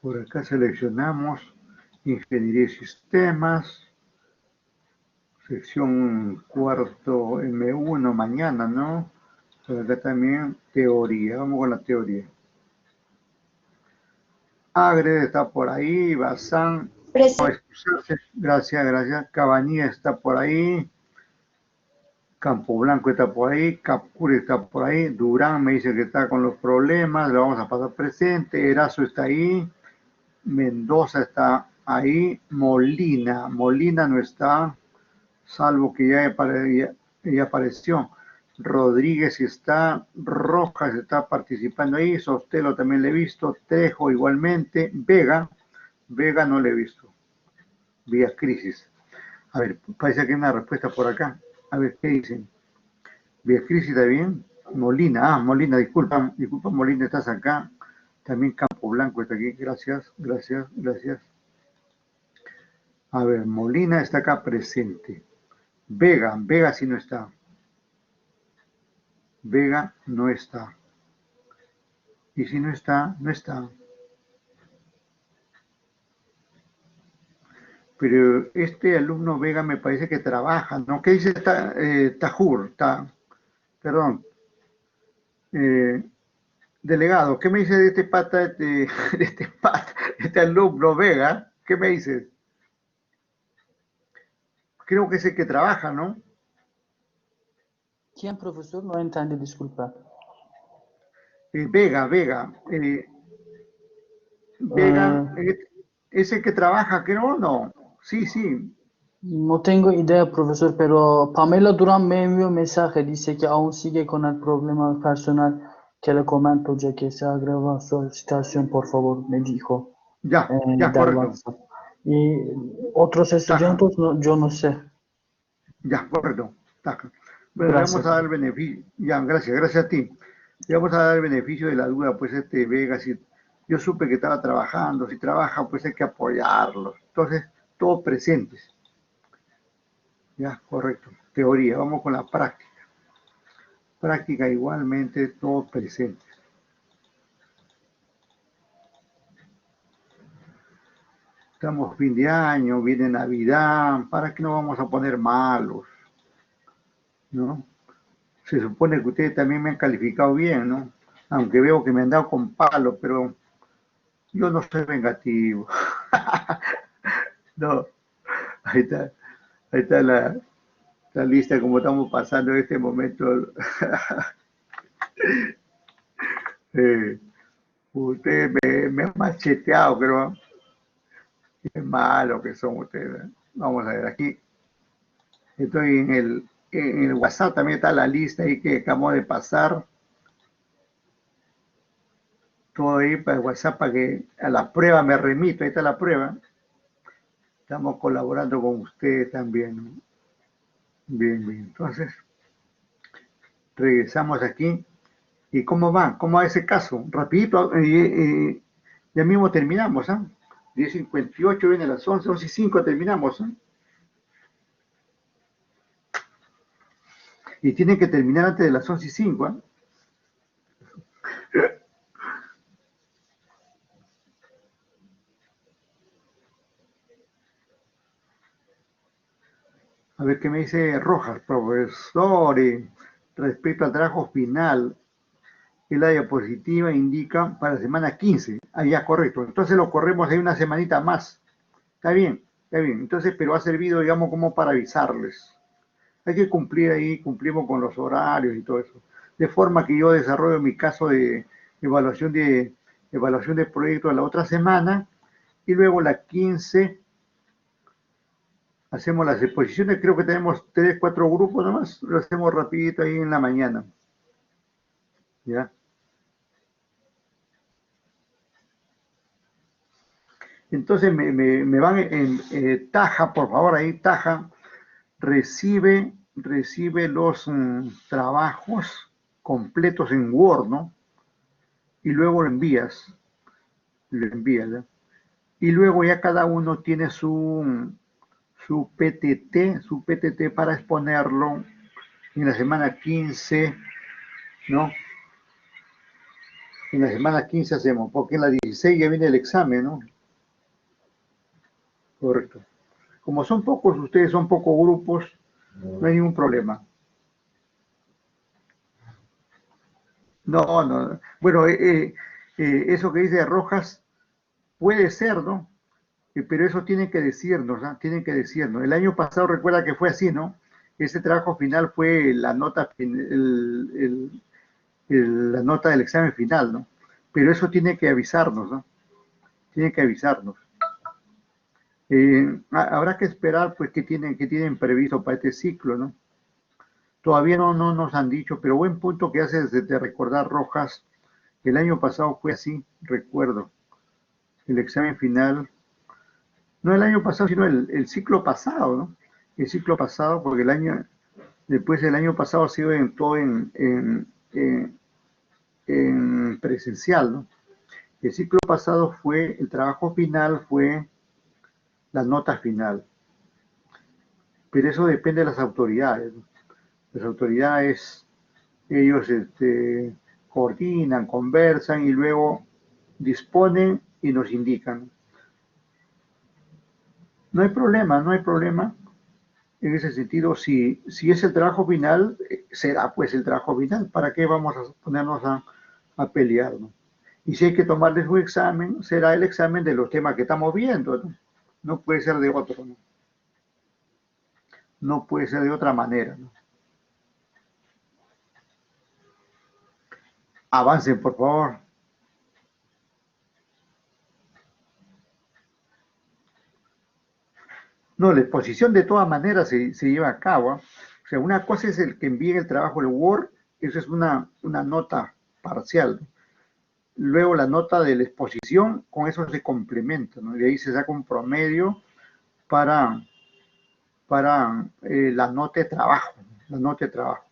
Por acá seleccionamos Ingeniería y Sistemas, sección cuarto M1 mañana, ¿no? Por acá también teoría, vamos con la teoría. Agre está por ahí, Bazán, no excusarse, gracias, gracias. Cabanilla está por ahí, Campo Blanco está por ahí, Capcure está por ahí, Durán me dice que está con los problemas, le vamos a pasar presente, Erazo está ahí, Mendoza está ahí, Molina no está, salvo que ya apareció. Rodríguez está, Rojas está participando ahí, Sostelo también le he visto, Trejo igualmente, Vega no le he visto, vía crisis. A ver, parece que hay una respuesta por acá. A ver, ¿qué dicen? Vía crisis está bien. Molina, disculpa, Molina, estás acá. También Campo Blanco está aquí, gracias, gracias, gracias. A ver, Molina está acá presente. Vega sí no está. Vega no está. Y si no está, no está. Pero este alumno Vega me parece que trabaja, ¿no? ¿Qué dice Tajur? Perdón. Eh, delegado, ¿qué me dice de este pata, de este alumno Vega? ¿Qué me dices? Creo que es el que trabaja, ¿no? ¿Quién, profesor? No entendí, disculpa. Vega. Vega, ¿es el que trabaja, creo o no? Sí, sí. No tengo idea, profesor, pero Pamela Duran me envió un mensaje, dice que aún sigue con el problema personal, que le comento ya que se agrava su situación, por favor, me dijo Ya, del correcto. WhatsApp. Y otros Taja, estudiantes, yo no sé. ya, correcto. Taja. Bueno, le vamos Gracias. a dar el beneficio. Ya, gracias a ti. Le vamos a dar el beneficio de la duda, pues Vega, si yo supe que estaba trabajando, si trabaja, pues hay que apoyarlo. Entonces, todos presentes. Ya, correcto. Teoría, vamos con la práctica. Práctica igualmente, todos presentes. Estamos fin de año, viene Navidad, ¿para qué nos vamos a poner malos? ¿No? Se supone que ustedes también me han calificado bien, ¿no? Aunque veo que me han dado con palo, pero yo no soy vengativo. No, ahí está la lista como estamos pasando en este momento. Ustedes me han macheteado, creo. Qué malo que son ustedes. Vamos a ver, aquí estoy en el WhatsApp, también está la lista ahí que acabamos de pasar. Todo ahí para el WhatsApp para que a la prueba me remito. Ahí está la prueba. Estamos colaborando con ustedes también, ¿no? Bien. Entonces, regresamos aquí. ¿Y cómo va? ¿Cómo va ese caso? Rapidito, ya mismo terminamos, ¿ah? 10:58, viene a las 11:05 terminamos, ¿ah? Y tienen que terminar antes de las 11:05, ¿ah? A ver qué me dice Rojas, profesor, respecto al trabajo final, y la diapositiva indica para la semana 15. Ah, ya, correcto. Entonces lo corremos ahí una semanita más. Está bien. Está bien, entonces, pero ha servido, digamos, como para avisarles. Hay que cumplir ahí, cumplimos con los horarios y todo eso. De forma que yo desarrollo mi caso de evaluación de proyecto la otra semana y luego la 15 hacemos las exposiciones. Creo que tenemos 3, 4 grupos nomás. Lo hacemos rapidito ahí en la mañana. ¿Ya? Entonces me van en Taja, por favor, ahí Taja, recibe los trabajos completos en Word, ¿no? Y luego lo envías, ¿no? Y luego ya cada uno tiene su PTT para exponerlo en la semana 15, ¿no? En la semana 15 hacemos, porque en la 16 ya viene el examen, ¿no? Correcto. Como son pocos, ustedes son pocos grupos, no hay ningún problema. No, no. Bueno, eso que dice Rojas puede ser, ¿no? Pero eso tienen que decirnos, ¿no? Tienen que decirnos. El año pasado recuerda que fue así, ¿no? Ese trabajo final fue la nota, la nota del examen final, ¿no? Pero eso tiene que avisarnos, ¿no? Tiene que avisarnos. Habrá que esperar, pues, qué tienen previsto para este ciclo, ¿no? Todavía no nos han dicho, pero buen punto que haces de recordar, Rojas. El año pasado fue así, recuerdo. El examen final, no el año pasado, sino el ciclo pasado, ¿no? El ciclo pasado, porque después el año pasado ha sido todo en presencial, ¿no? El ciclo pasado fue, el trabajo final fue la nota final. Pero eso depende de las autoridades, ¿no? Las autoridades, ellos coordinan, conversan y luego disponen y nos indican. No hay problema, no hay problema. En ese sentido, si es el trabajo final, será pues el trabajo final. ¿Para qué vamos a ponernos a pelear, ¿no? Y si hay que tomarles un examen, será el examen de los temas que estamos viendo, ¿no? No puede ser de otro, ¿no? No puede ser de otra manera, ¿no? Avancen, por favor. No, la exposición de todas maneras se lleva a cabo, ¿eh? O sea, una cosa es el que envíe el trabajo el Word, eso es una nota parcial, ¿no? Luego la nota de la exposición, con eso se complementa, ¿no? Y de ahí se saca un promedio para, para la nota de trabajo, ¿no? La nota de trabajo.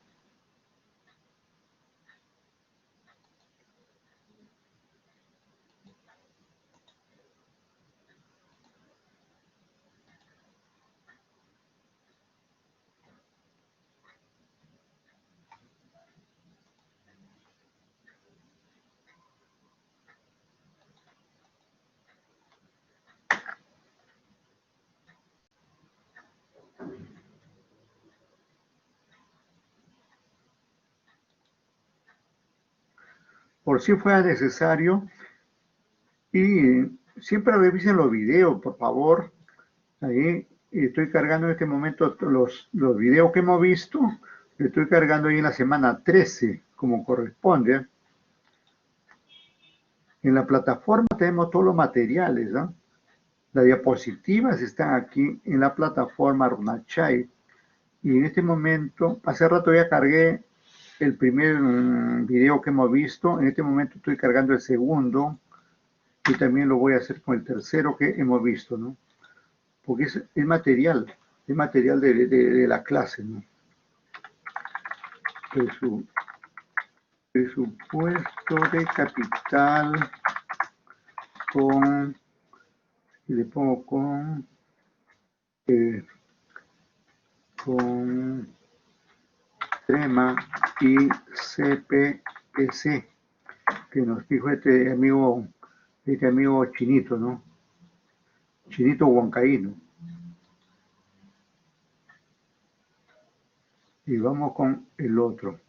Por si fuera necesario, y siempre revisen los videos, por favor. Ahí estoy cargando en este momento los videos que hemos visto, estoy cargando ahí en la semana 13, como corresponde, ¿eh? En la plataforma tenemos todos los materiales, ¿no? Las diapositivas están aquí en la plataforma Runachai. Y en este momento, hace rato ya cargué el primer video que hemos visto. En este momento estoy cargando el segundo. Y también lo voy a hacer con el tercero que hemos visto, ¿no? Porque es material de la clase, ¿no? Presupuesto de capital con, y le pongo con Trema y CPC, que nos dijo este amigo Chinito, ¿no? Chinito Huancaíno. Y vamos con el otro.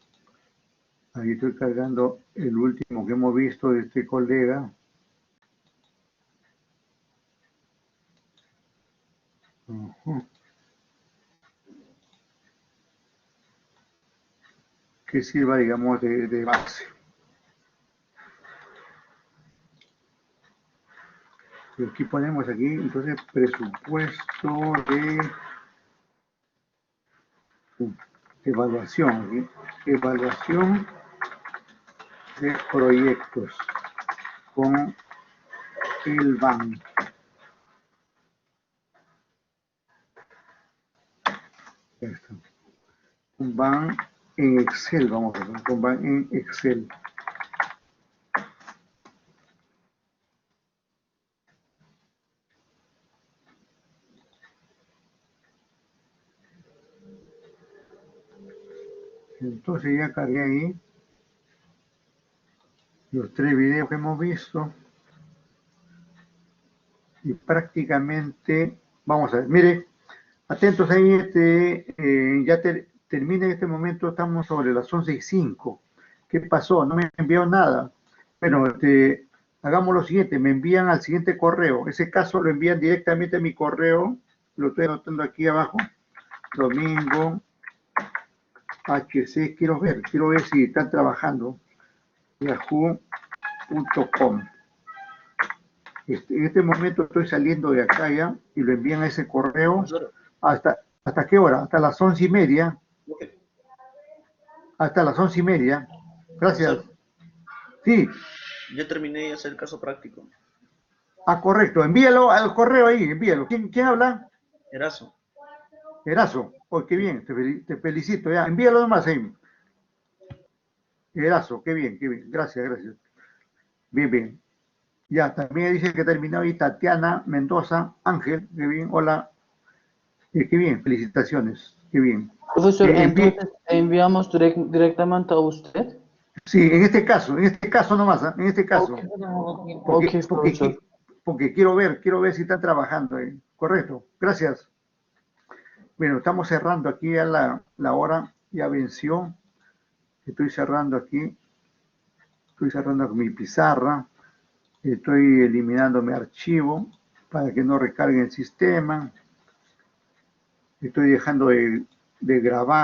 Ahí estoy cargando el último que hemos visto de este colega. que sirva, digamos, de base. Y aquí ponemos aquí, entonces, presupuesto de evaluación, ¿sí? Evaluación de proyectos con el BAN. Un BAN en Excel, vamos a ver, un BAN en Excel. Entonces ya cargué ahí los 3 videos que hemos visto. Y prácticamente, vamos a ver, mire, atentos ahí, ya termina en este momento, estamos sobre las 11:05. ¿Qué pasó? No me envió nada. Bueno, hagamos lo siguiente, me envían al siguiente correo. Ese caso lo envían directamente a mi correo, lo estoy anotando aquí abajo, domingo, HC, quiero ver si están trabajando, yahoo.com. En este momento estoy saliendo de acá ya y lo envían a ese correo. ¿Hasta qué hora? Hasta las 11:30. Okay. Hasta las 11:30. Gracias. Profesor, Sí. ya terminé de hacer el caso práctico. Ah, correcto. Envíalo al correo ahí, envíalo. ¿Quién habla? Erazo. Erazo. Oh, qué bien, te felicito. Ya, envíalo nomás ahí. Erazo, qué bien, qué bien. Gracias, gracias. Bien, bien. Ya, también dice que terminó ahí Tatiana Mendoza Ángel. Qué bien, hola. Qué bien, felicitaciones. Qué bien. Profesor, entonces enviamos directamente a usted. Sí, en este caso nomás, ¿eh? En este caso. Porque quiero ver si están trabajando ahí. Correcto, gracias. Bueno, estamos cerrando aquí a la hora, ya venció. Estoy cerrando aquí, estoy cerrando con mi pizarra. Estoy eliminando mi archivo para que no recargue el sistema. Estoy dejando de grabar.